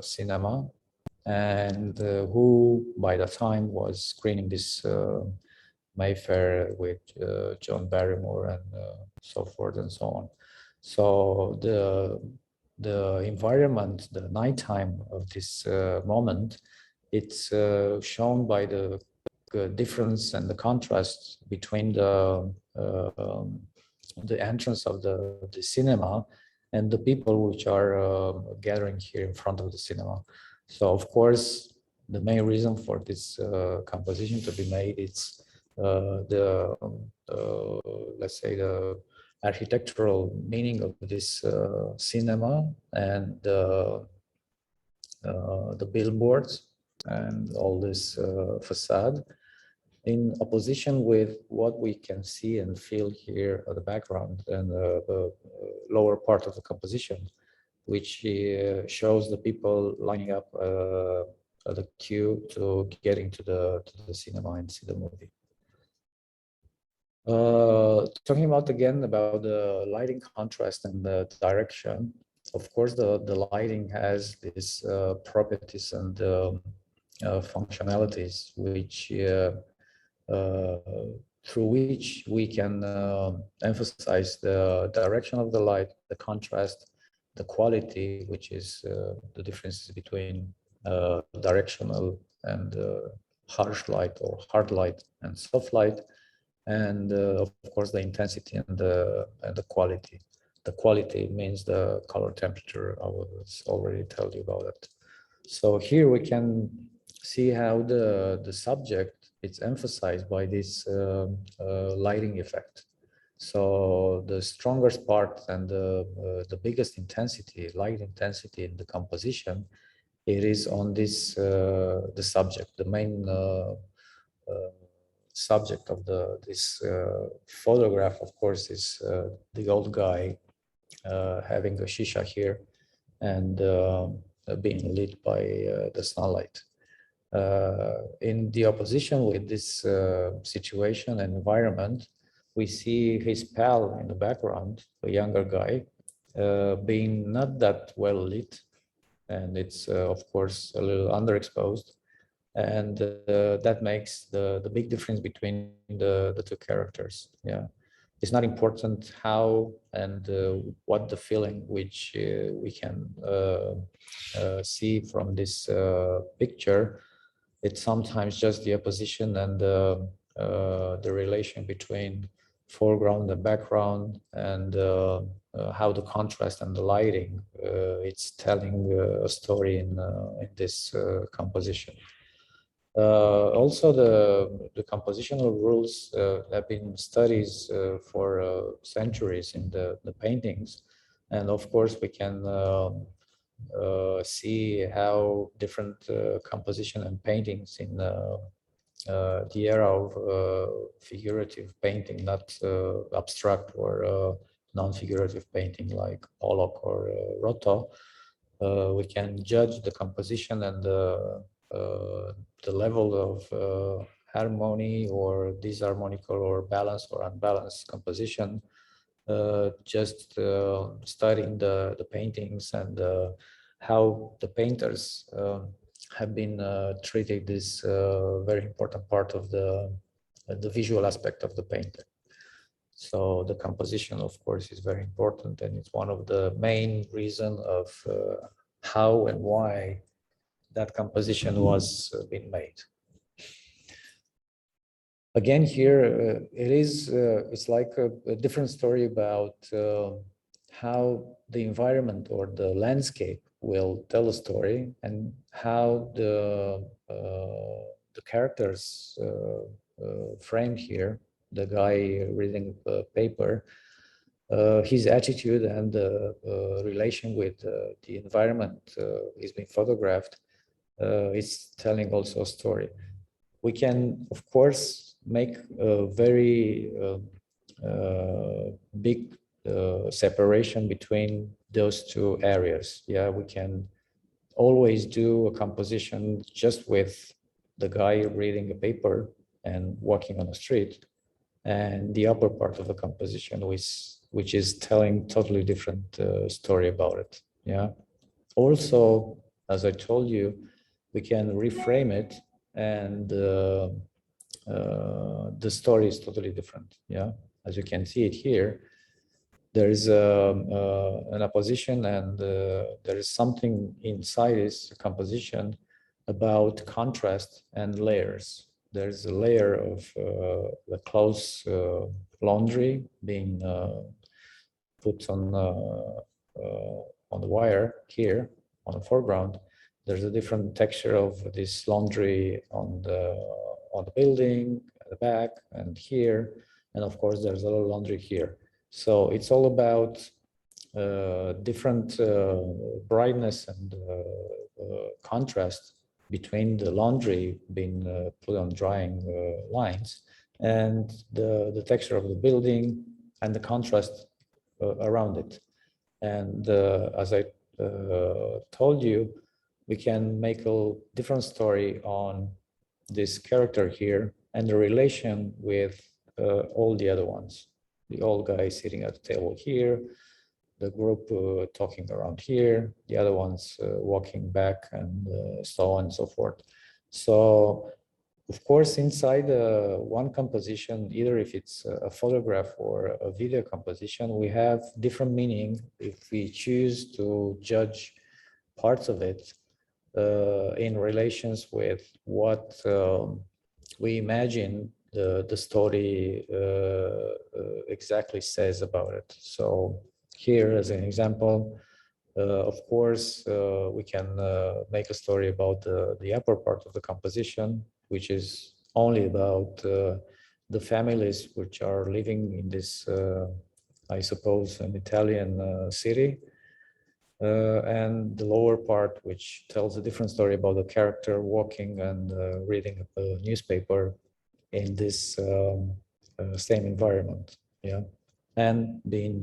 cinema, and who by the time was screening this Mayfair with John Barrymore and so forth and so on. So the environment, the nighttime of this moment, it's shown by the difference and the contrast between the entrance of the cinema and the people which are gathering here in front of the cinema. So of course, the main reason for this composition to be made is let's say, the architectural meaning of this cinema and the billboards and all this facade, in opposition with what we can see and feel here at the background and the lower part of the composition, which shows the people lining up the queue to getting to the cinema and see the movie. Talking about the lighting contrast and the direction, of course, the lighting has these properties and functionalities which through which we can emphasize the direction of the light, the contrast, the quality, which is the differences between directional and harsh light or hard light and soft light, and of course the intensity and the quality. The quality means the color temperature. I was already told you about it. So here we can see how the subject is emphasized by this lighting effect. So the strongest part and the biggest intensity, light intensity in the composition, it is on this the subject, the main subject of this photograph, of course, is the old guy having a shisha here and being lit by the sunlight. In the opposition with this situation and environment, we see his pal in the background, a younger guy, being not that well lit, and it's of course a little underexposed, and that makes the big difference between the two characters. Yeah, it's not important how and what the feeling which we can see from this picture. It's sometimes just the opposition and the relation between foreground and background, and how the contrast and the lighting it's telling a story in this composition. Also, the compositional rules have been studies for centuries in the paintings, and of course we can see how different composition and paintings in the era of figurative painting, not abstract or non-figurative painting like Pollock or Rothko, we can judge the composition and the level of harmony or disharmonical or balanced or unbalanced composition, just studying the paintings and how the painters have been treating this very important part of the visual aspect of the painting. So the composition, of course, is very important, and it's one of the main reasons of how and why that composition was being made. Again, here it's like a different story about how the environment or the landscape will tell a story, and how the characters framed here, the guy reading a paper, his attitude and relation with the environment is being photographed, is telling also a story. We can, of course, make a very big separation between those two areas. Yeah, we can always do a composition just with the guy reading a paper and walking on the street, and the upper part of the composition, which is telling totally different story about it. Yeah. Also, as I told you, we can reframe it, and the story is totally different. Yeah, as you can see it here, there is an opposition, and there is something inside this composition about contrast and layers. There's a layer of the clothes laundry being put on the wire here on the foreground. There's a different texture of this laundry on the building at the back and here, and of course there's a little laundry here. So it's all about different brightness and contrast between the laundry being put on drying lines and the texture of the building and the contrast around it. And as I told you, we can make a different story on this character here and the relation with all the other ones. The old guy sitting at the table here, the group talking around here, the other ones walking back, and so on and so forth. So, of course, inside one composition, either if it's a photograph or a video composition, we have different meaning if we choose to judge parts of it in relations with what we imagine the story exactly says about it. So here, as an example, of course, we can make a story about the upper part of the composition, which is only about the families which are living in this, I suppose, an Italian city. And the lower part, which tells a different story about the character walking and reading a newspaper in this same environment, yeah, and being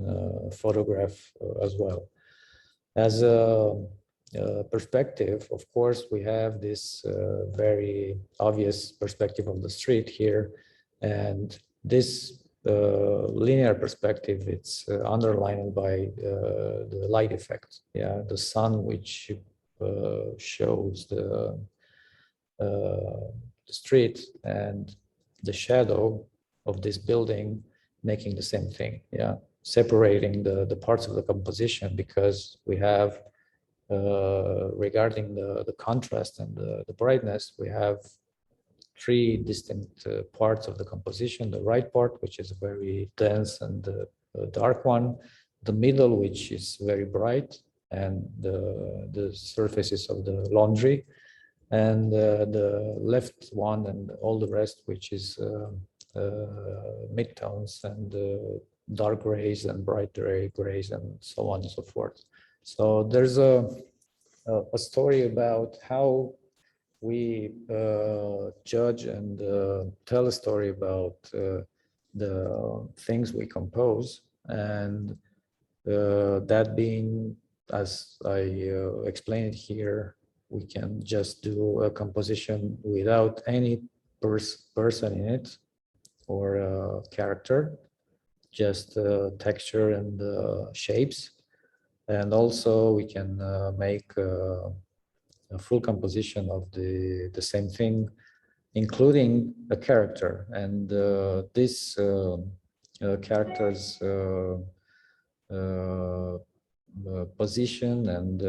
photographed as well. As a perspective, of course, we have this very obvious perspective of the street here, and this linear perspective, it's underlined by the light effect. Yeah, the sun, which shows the street, and the shadow of this building making the same thing. Yeah, separating the parts of the composition, because we have regarding the contrast and the brightness, we have three distinct parts of the composition. The right part, which is very dense and dark one, the middle, which is very bright, and the surfaces of the laundry, and the left one and all the rest, which is midtones and dark grays and bright grays and so on and so forth. So there's a story about how we judge and tell a story about the things we compose, and that being, as I explained here, we can just do a composition without any person in it or character, just texture and shapes. And also we can make a full composition of the same thing, including a character. And this character's position and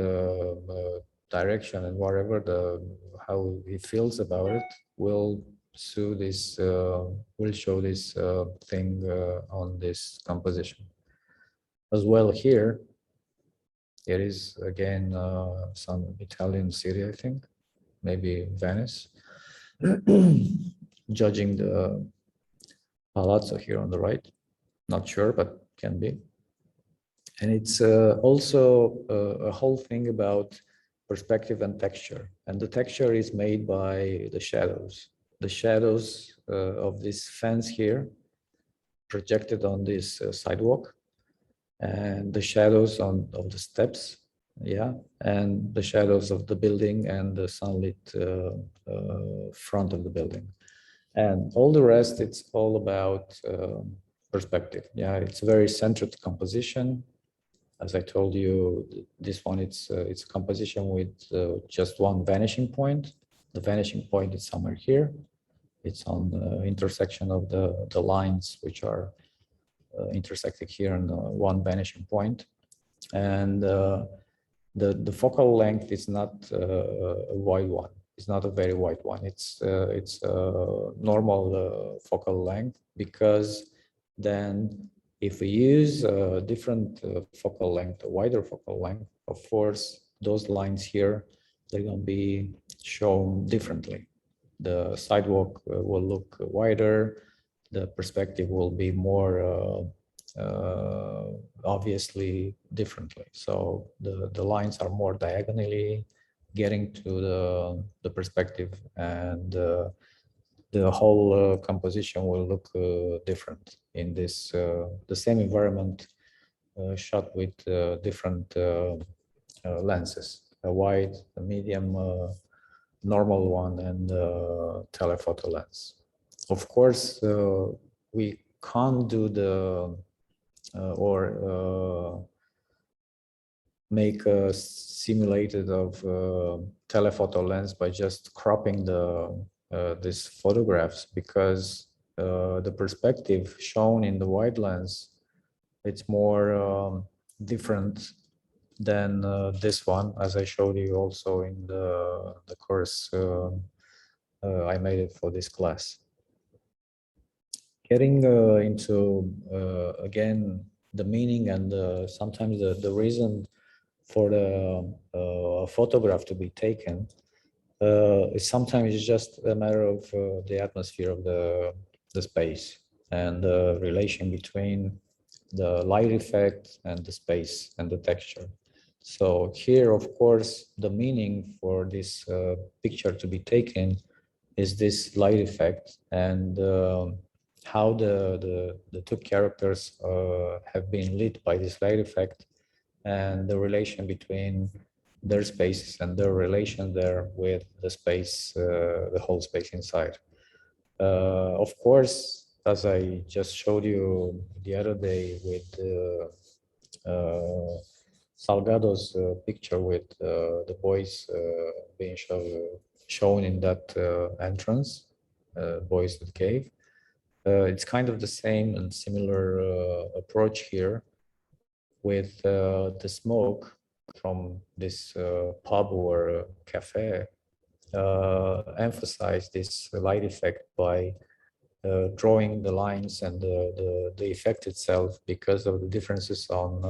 direction and whatever how he feels about it will show this thing on this composition as well. Here it is again some Italian city, I think, maybe Venice. Judging the palazzo here on the right, not sure, but can be. And it's also a whole thing about perspective and texture. And the texture is made by the shadows. The shadows of this fence here projected on this sidewalk, and the shadows of the steps, yeah, and the shadows of the building and the sunlit front of the building. And all the rest, it's all about perspective. Yeah, it's a very centered composition. As I told you, this one, it's a composition with just one vanishing point. The vanishing point is somewhere here. It's on the intersection of the lines, which are intersected here in one vanishing point. And the focal length is not a wide one. It's not a very wide one. It's a normal focal length, because then if we use a different focal length, a wider focal length, of course, those lines here, they're going to be shown differently. The sidewalk will look wider. The perspective will be more obviously differently. So the lines are more diagonally getting to the perspective, and the whole composition will look different in this the same environment shot with different lenses. a wide, a medium, normal one, and telephoto lens. Of course, we can't do the make a simulated of telephoto lens by just cropping these photographs, because the perspective shown in the wide lens, it's more different than this one, as I showed you also in the course I made it for this class. Getting into again the meaning and sometimes the reason for the photograph to be taken, sometimes it's just a matter of the atmosphere of the space and the relation between the light effect and the space and the texture. So here, of course, the meaning for this picture to be taken is this light effect, and how the two characters have been lit by this light effect, and the relation between their spaces and their relation there with the space, the whole space inside. Of course, as I just showed you the other day with Salgado's picture with the boys being shown in that entrance, boys at the cave. It's kind of the same and similar approach here with the smoke from this pub or cafe. Emphasize this light effect by drawing the lines and the effect itself because of the differences on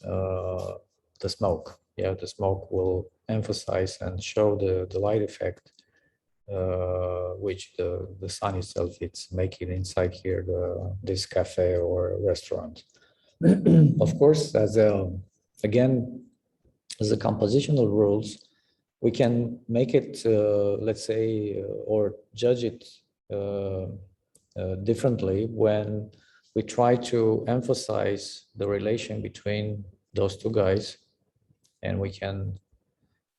the smoke. Yeah, the smoke will emphasize and show the light effect, which the sun itself it's making inside here, this cafe or restaurant. Of course, as again, as a compositional rules, we can make it, let's say, or judge it differently when we try to emphasize the relation between those two guys, and we can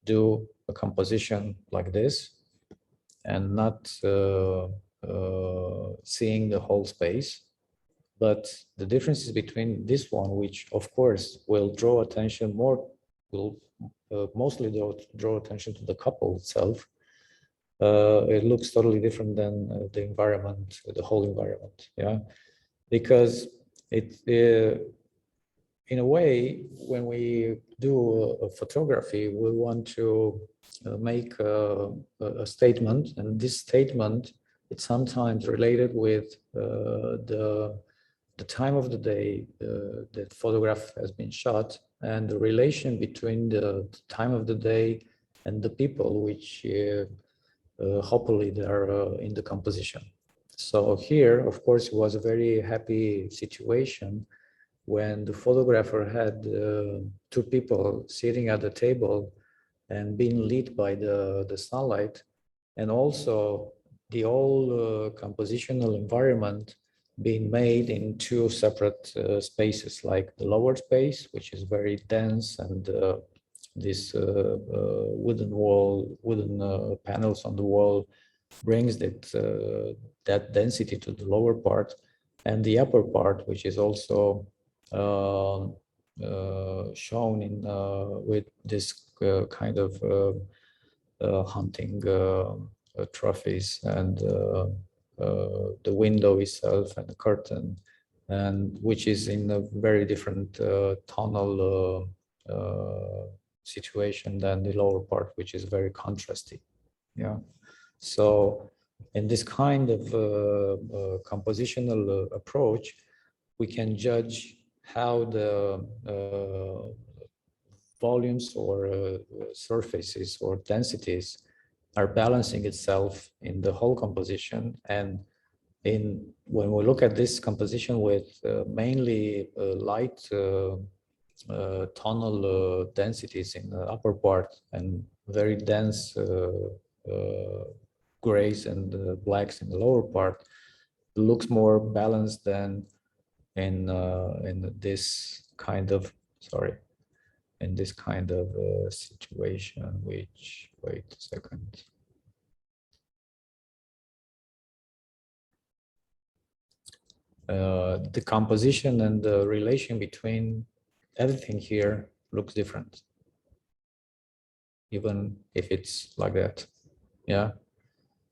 do a composition like this and not seeing the whole space. But the differences between this one, which of course will draw attention more, will mostly draw attention to the couple itself. It looks totally different than the environment, the whole environment. Yeah, because it, in a way, when we do a photography, we want to make a statement, and this statement it's sometimes related with the time of the day that photograph has been shot, and the relation between the time of the day and the people which hopefully they are in the composition. So here, of course, it was a very happy situation when the photographer had two people sitting at the table and being lit by the sunlight, and also the whole compositional environment being made in two separate spaces, like the lower space, which is very dense, and this wooden panels on the wall brings that density to the lower part, and the upper part, which is also shown in with this kind of hunting trophies, and the window itself and the curtain, and which is in a very different tonal situation than the lower part, which is very contrasty. Yeah, so in this kind of compositional approach, we can judge how the volumes or surfaces or densities are balancing itself in the whole composition. And when we look at this composition with mainly light tonal densities in the upper part and very dense grays and blacks in the lower part, it looks more balanced than in this kind of, sorry, in this kind of situation, which, wait a second. The composition and the relation between everything here looks different, even if it's like that. Yeah.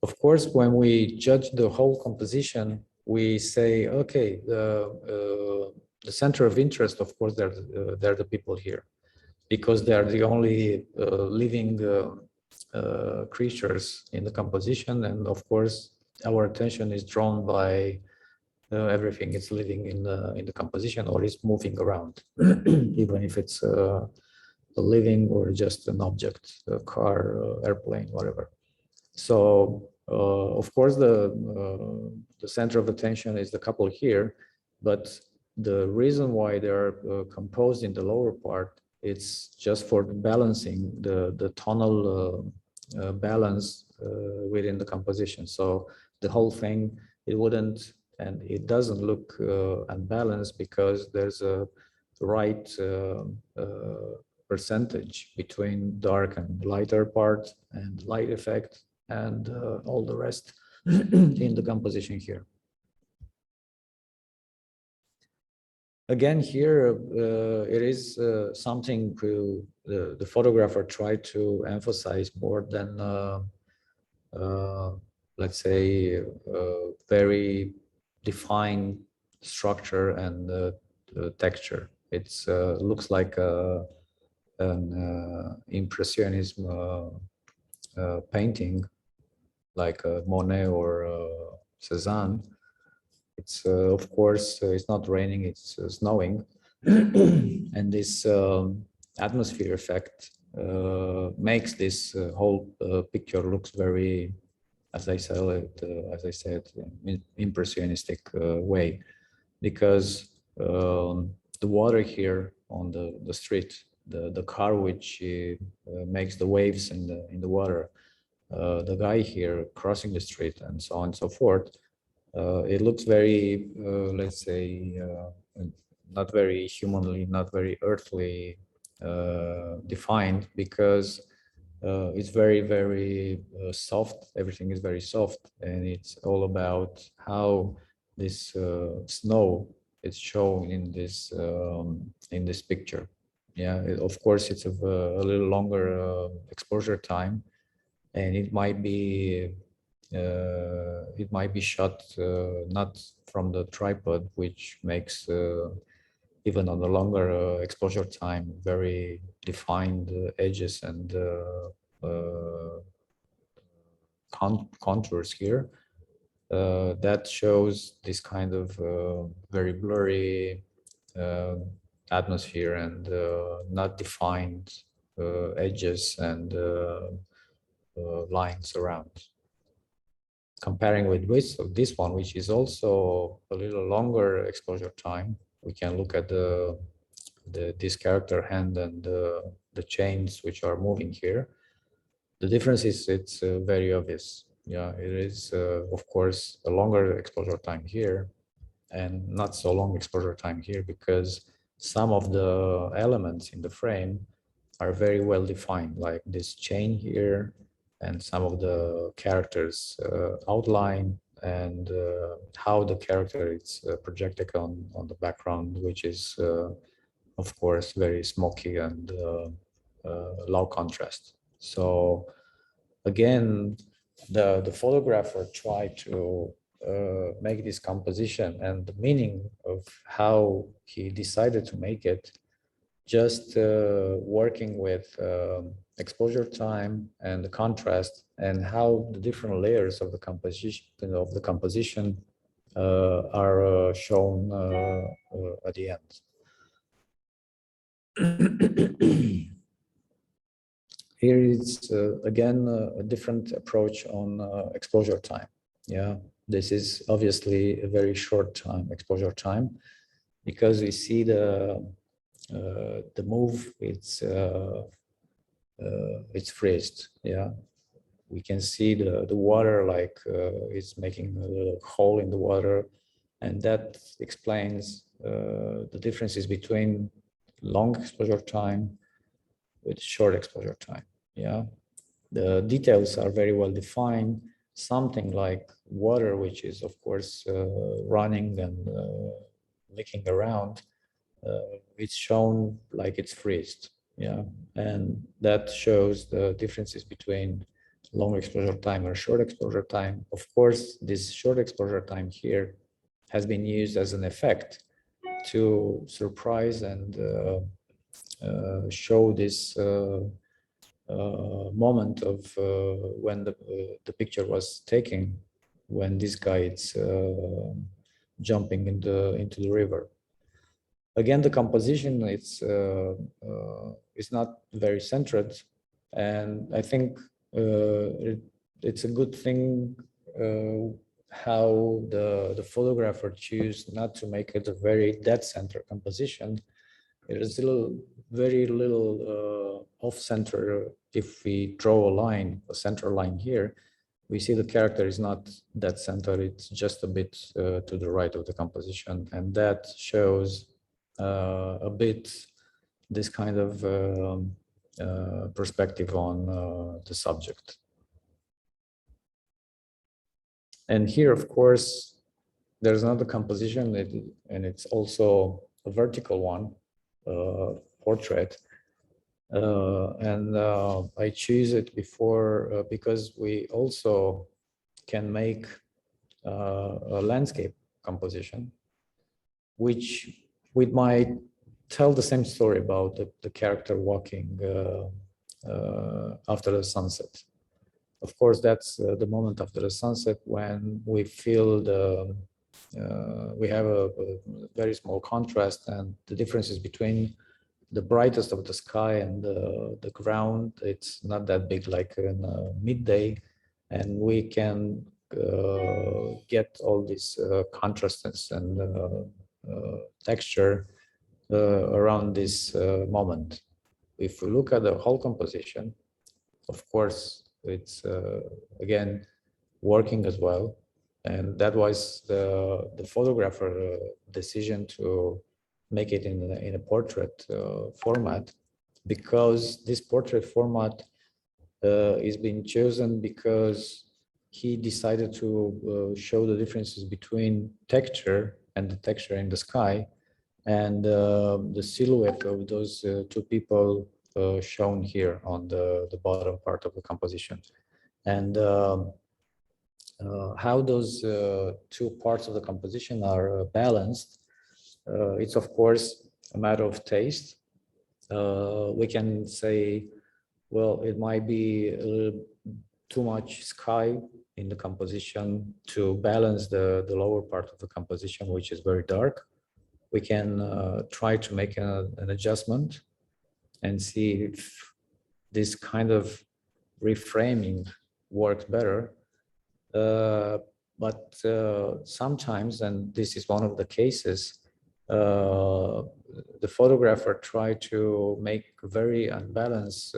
Of course, when we judge the whole composition, we say, okay, the center of interest, of course, they're the people here, because they are the only living creatures in the composition, and of course, our attention is drawn by everything is living in the composition or is moving around, even if it's a living or just an object, a car, airplane, whatever. So of course the center of attention is the couple here, but the reason why they are composed in the lower part, it's just for balancing the tonal balance within the composition. So the whole thing, it wouldn't, and it doesn't look unbalanced, because there's a right percentage between dark and lighter part and light effect and all the rest in the composition here. Again, here it is something the photographer tried to emphasize more than let's say very defined structure and texture. It's looks like an impressionism painting, like Monet or Cézanne. It's of course it's not raining, it's snowing, and this atmosphere effect makes this whole picture looks very, as I said, impressionistic way, because the water here on the street, the car which makes the waves in the water, the guy here crossing the street, and so on and so forth. It looks very, let's say, not very humanly, not very earthly defined, because it's very, very soft. Everything is very soft, and it's all about how this snow is shown in this picture. Yeah, of course, it's a little longer exposure time, and it might be shot not from the tripod, which makes even on the longer exposure time very defined edges and contours here. That shows this kind of very blurry atmosphere and not defined edges and lines around. Comparing with this one, which is also a little longer exposure time, we can look at this character hand and the chains which are moving here. The difference is it's very obvious. Yeah, it is of course a longer exposure time here and not so long exposure time here, because some of the elements in the frame are very well defined, like this chain here, and some of the characters outline, and how the character is projected on the background, which is of course very smoky and low contrast. So again, the photographer tried to make this composition, and the meaning of how he decided to make it, just working with exposure time and the contrast, and how the different layers of the composition are shown at the end. Here is again a different approach on exposure time. Yeah, this is obviously a very short time exposure time, because we see the move, it's freezed. Yeah, we can see the water, like it's making a little hole in the water, and that explains the differences between long exposure time with short exposure time. Yeah, the details are very well defined. Something like water, which is of course running and licking around, it's shown like it's freezed. Yeah, and that shows the differences between long exposure time or short exposure time. Of course, this short exposure time here has been used as an effect to surprise and show this moment of when the picture was taken, when this guy is jumping into the river. Again, the composition it's not very centered, and I think it's a good thing how the photographer choose not to make it a very dead center composition. It is very little off center. If we draw a line, a center line here, we see the character is not dead center. It's just a bit to the right of the composition, and that shows a bit this kind of perspective on the subject. And here, of course, there's another composition, and it's also a vertical one, portrait. And I choose it before because we also can make a landscape composition, which we might tell the same story about the character walking after the sunset. Of course, that's the moment after the sunset when we feel we have a very small contrast, and the differences between the brightest of the sky and the ground, it's not that big like in midday, and we can get all these contrasts and texture around this moment. If we look at the whole composition, of course, it's again working as well, and that was the photographer decision to make it in a portrait format, because this portrait format is being chosen because he decided to show the differences between texture and the texture in the sky, and the silhouette of those two people shown here on the bottom part of the composition. And how those two parts of the composition are balanced, it's of course a matter of taste. We can say, well, it might be a little too much sky in the composition to balance the lower part of the composition, which is very dark. We can try to make an adjustment and see if this kind of reframing works better. But sometimes, and this is one of the cases, the photographer tried to make a very unbalanced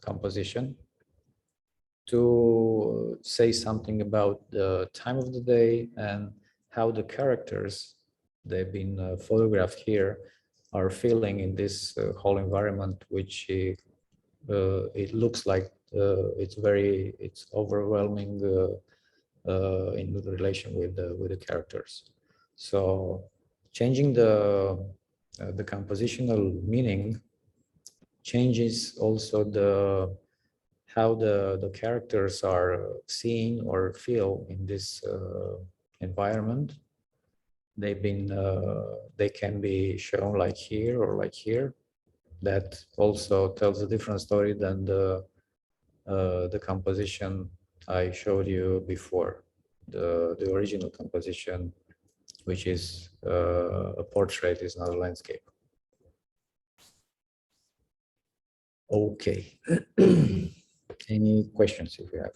composition to say something about the time of the day and how the characters they've been photographed here are feeling in this whole environment, which it looks like it's overwhelming in relation with the characters. So changing the compositional meaning changes also how the characters are seen or feel in this environment. They can be shown like here or like here. That also tells a different story than the composition I showed you before, the original composition, which is a portrait, is not a landscape. Okay. Any questions if you have?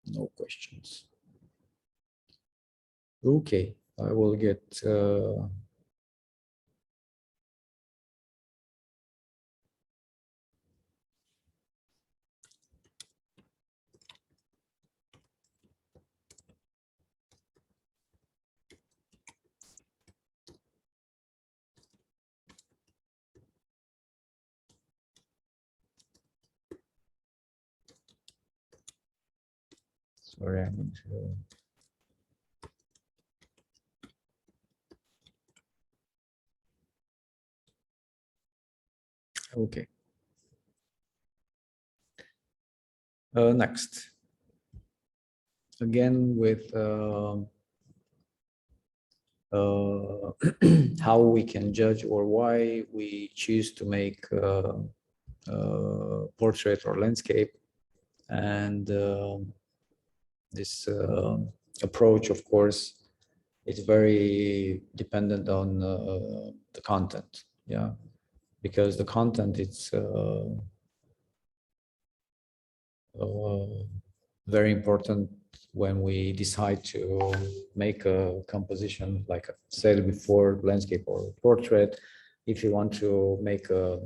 No questions. Okay, I will get Sorry, I need to. Okay. Next. Again, with how we can judge or why we choose to make portrait or landscape. And this approach, of course, it's very dependent on the content, yeah, because the content it's very important when we decide to make a composition, like I said before, landscape or portrait. If you want to make a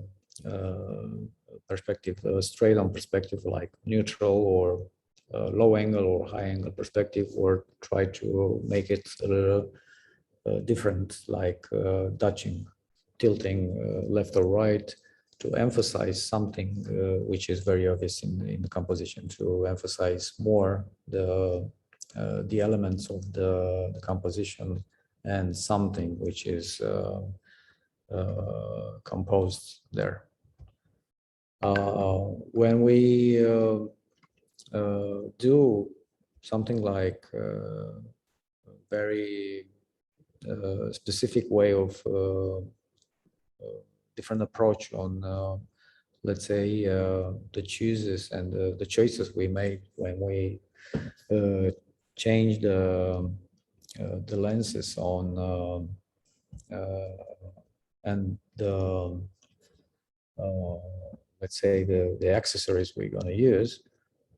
perspective, a straight on perspective, like neutral or low angle or high angle perspective, or try to make it different, like touching, tilting left or right, to emphasize something which is very obvious in the composition, to emphasize more the elements of the composition and something which is composed there. When we do something like very specific way of different approach on, let's say, the choices and the choices we made when we change the lenses on and the let's say the accessories we're going to use.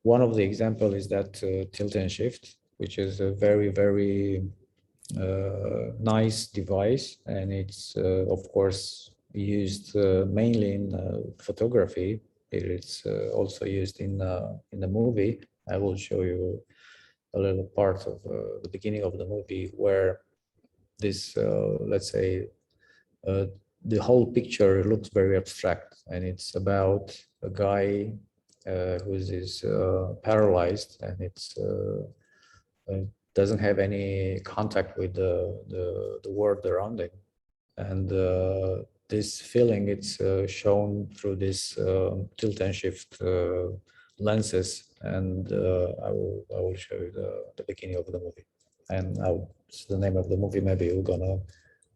One of the example is that tilt and shift, which is a very nice device, and it's of course used mainly in photography. It's also used in the movie. I will show you a little part of the beginning of the movie where this, let's say, the whole picture looks very abstract, and it's about a guy who is paralyzed, and it's doesn't have any contact with the world around him, and this feeling it's shown through this tilt and shift lenses, and I will show you the beginning of the movie, and it's the name of the movie. Maybe you're gonna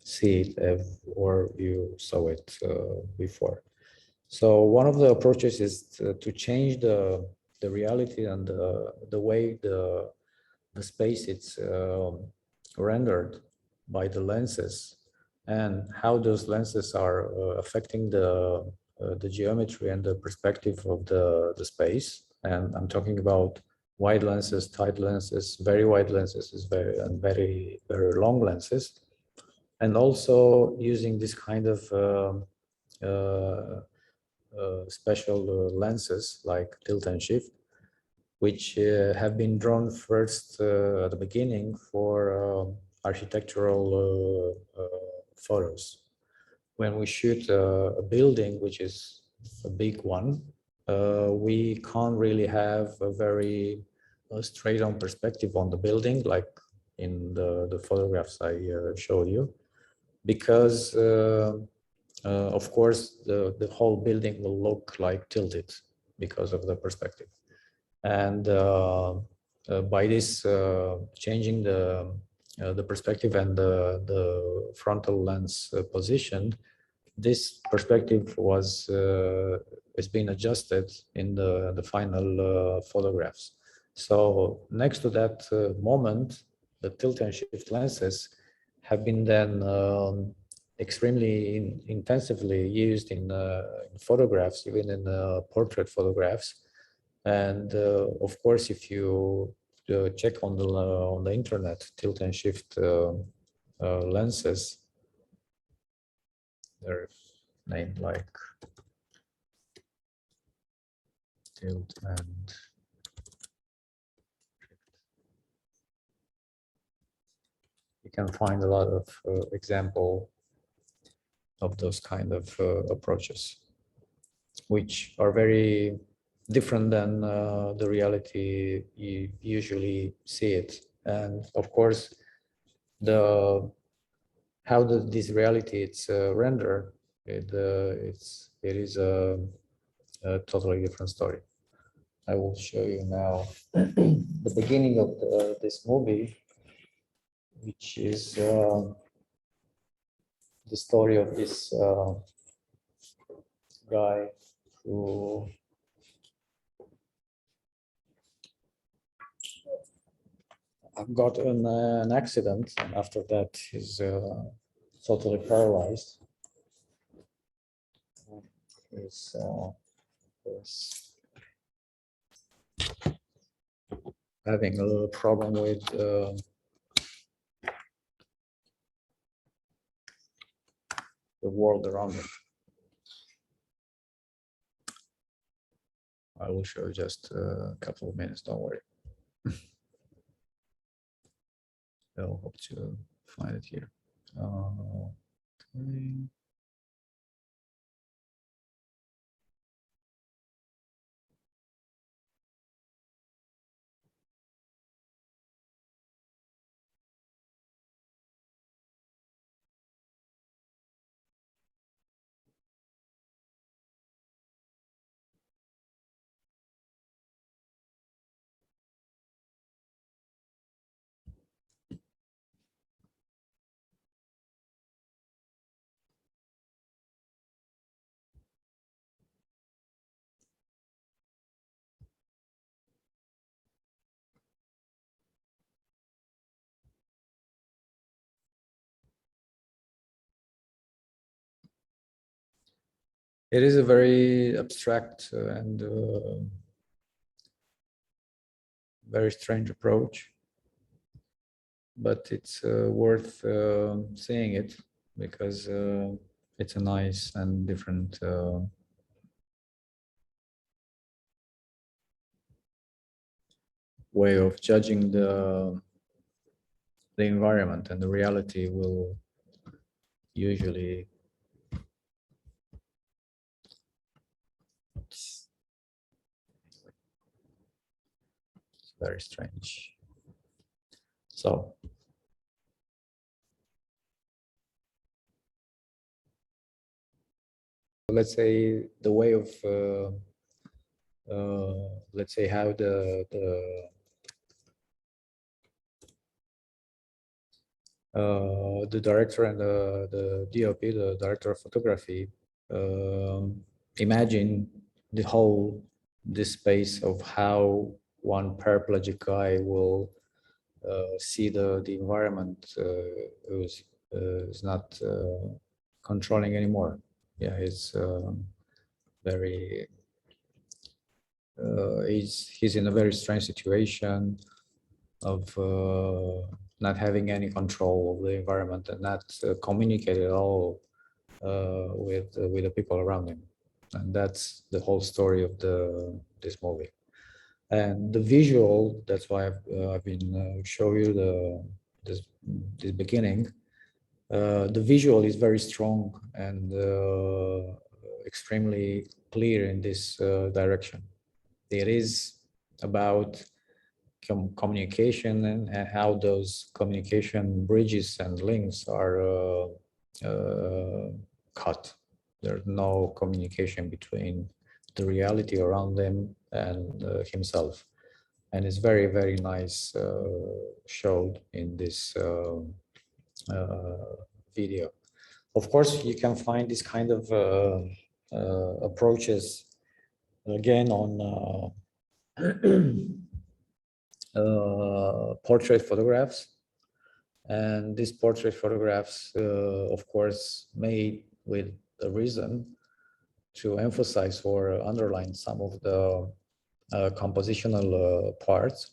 see it or you saw it before. So one of the approaches is to change the reality and the way the space it's rendered by the lenses, and how those lenses are affecting the geometry and the perspective of the space. And I'm talking about wide lenses, tight lenses, very wide lenses, and very long lenses, and also using this kind of special lenses like tilt and shift, which have been drawn first at the beginning for architectural photos. When we shoot a building, which is a big one, we can't really have a very straight on perspective on the building, like in the photographs I showed you, because of course the whole building will look like tilted because of the perspective. And by this changing the perspective and the frontal lens position, this perspective has been adjusted in the final photographs. So next to that moment, the tilt and shift lenses have been then extremely intensively used in photographs, even in portrait photographs. And of course, if you check on the internet, tilt and shift lenses, they're named like tilt and you can find a lot of example of those kind of approaches, which are very different than the reality you usually see it. And of course, how this reality it's rendered, it is a totally different story. I will show you now the beginning of this movie, which is the story of this guy who got an accident, and after that he's totally paralyzed. He's having a little problem with the world around him. I will show you just a couple of minutes, don't worry. I'll hope to find it here. Okay. It is a very abstract and very strange approach, but it's worth seeing it because it's a nice and different way of judging the environment, and the reality will usually it's very strange. So let's say the way of let's say how the director and the DOP, the director of photography, imagine this space of how one paraplegic guy will see the environment who's is not controlling anymore. Yeah, he's very he's in a very strange situation of not having any control of the environment and not communicate at all with the people around him, and that's the whole story of this movie. And the visual, that's why I've been show you this beginning. The visual is very strong and extremely clear in this direction. It is about communication and how those communication bridges and links are cut. There's no communication between the reality around them and himself, and it's very, very nice showed in this video. Of course, you can find this kind of approaches again on portrait photographs, and these portrait photographs, of course, made with a reason to emphasize or underline some of the compositional parts.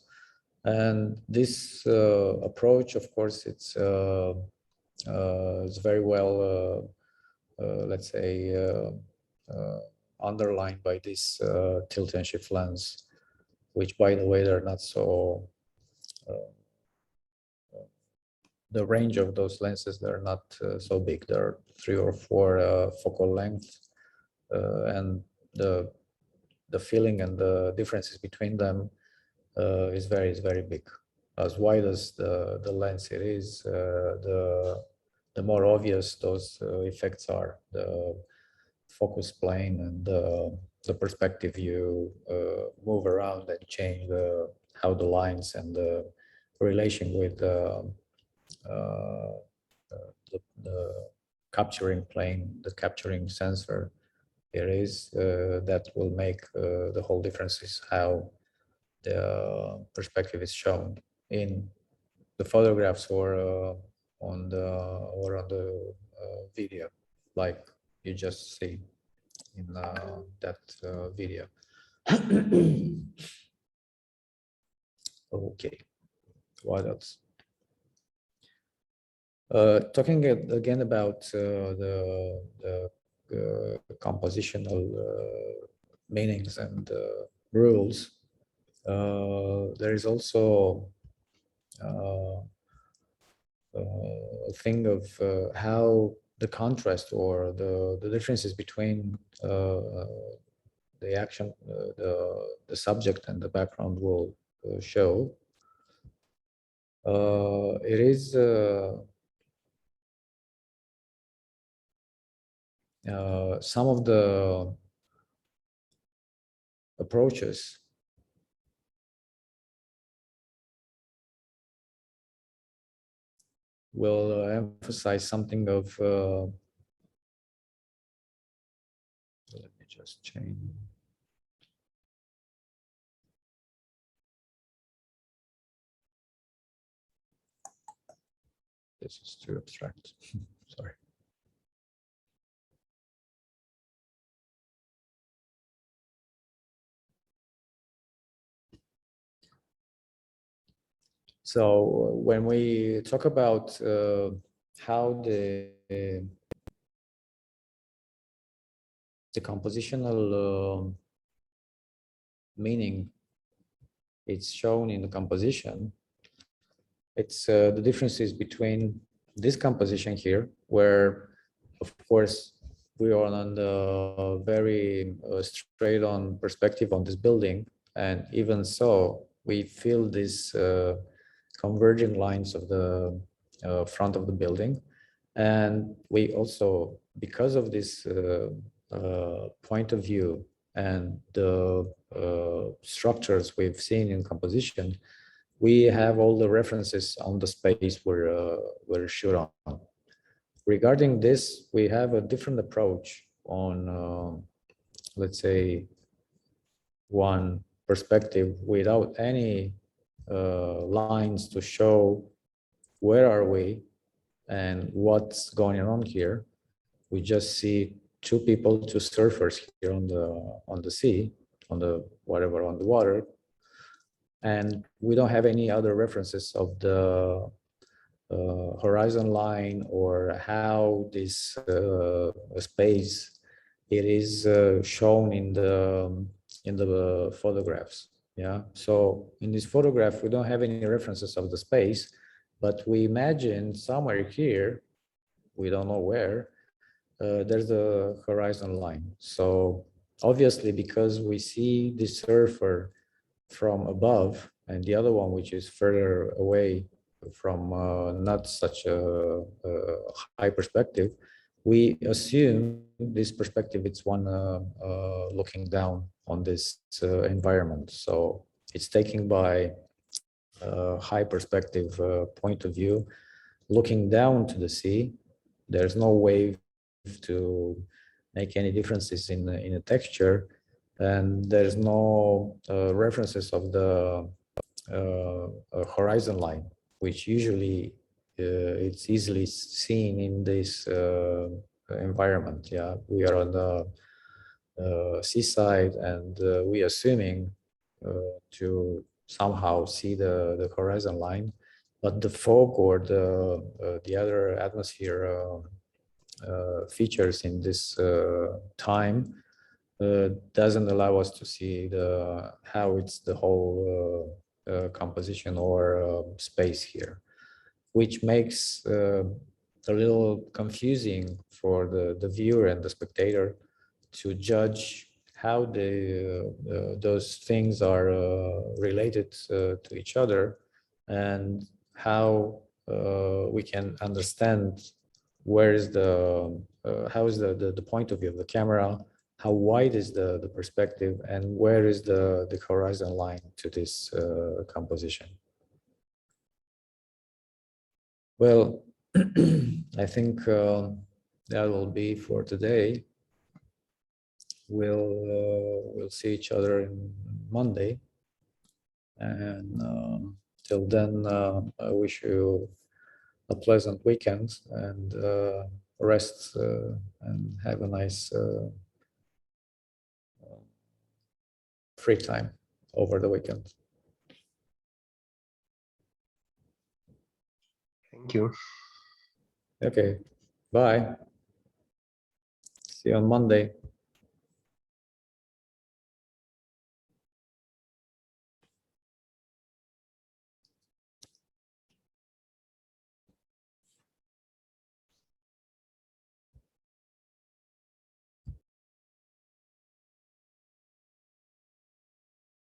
And this approach, of course, it's very well, let's say, underlined by this tilt and shift lens, which, by the way, they're not so, the range of those lenses, they're not so big. There are 3 or 4 focal lengths, and the the feeling and the differences between them is very big. As wide as the lens it is, the more obvious those effects are. The focus plane and the perspective you move around and change how the lines and the relation with the capturing plane, the capturing sensor here is, that will make the whole difference is how the perspective is shown in the photographs or on the video, like you just see in that video. Okay, what else? Talking again about the compositional meanings and rules, there is also a thing of how the contrast or the differences between the action, the subject and the background will show. It is some of the approaches will emphasize something of let me just change. This is too abstract. Sorry. So when we talk about how the compositional meaning it's shown in the composition, it's the differences between this composition here, where of course we are on the very straight on perspective on this building, and even so we feel this converging lines of the front of the building. And we also, because of this point of view and the structures we've seen in composition, we have all the references on the space we're shot on. Regarding this, we have a different approach on, let's say, one perspective without any lines to show where are we and what's going on here. We just see two people, two surfers here on the sea, on the water, and we don't have any other references of the horizon line or how this space it is shown in the photographs. Yeah, so in this photograph we don't have any references of the space, but we imagine somewhere here, we don't know where, there's a horizon line. So obviously, because we see the surfer from above and the other one which is further away from not such a high perspective, we assume this perspective it's one looking down on this environment. So it's taken by a high perspective point of view, looking down to the sea. There's no wave to make any differences in the texture, and there's no references of the horizon line, which usually it's easily seen in this environment. Yeah, we are on the seaside, and we assuming to somehow see the horizon line, but the fog or the other atmosphere features in this time doesn't allow us to see how it's the whole composition or space here, which makes a little confusing for the viewer and the spectator to judge how those things are related to each other, and how we can understand where is how is the point of view of the camera, how wide is the perspective, and where is the horizon line to this composition. Well, I think that will be for today. We'll see each other on Monday, and till then, I wish you a pleasant weekend and rest and have a nice free time over the weekend. Thank you. Okay, bye. See you on Monday.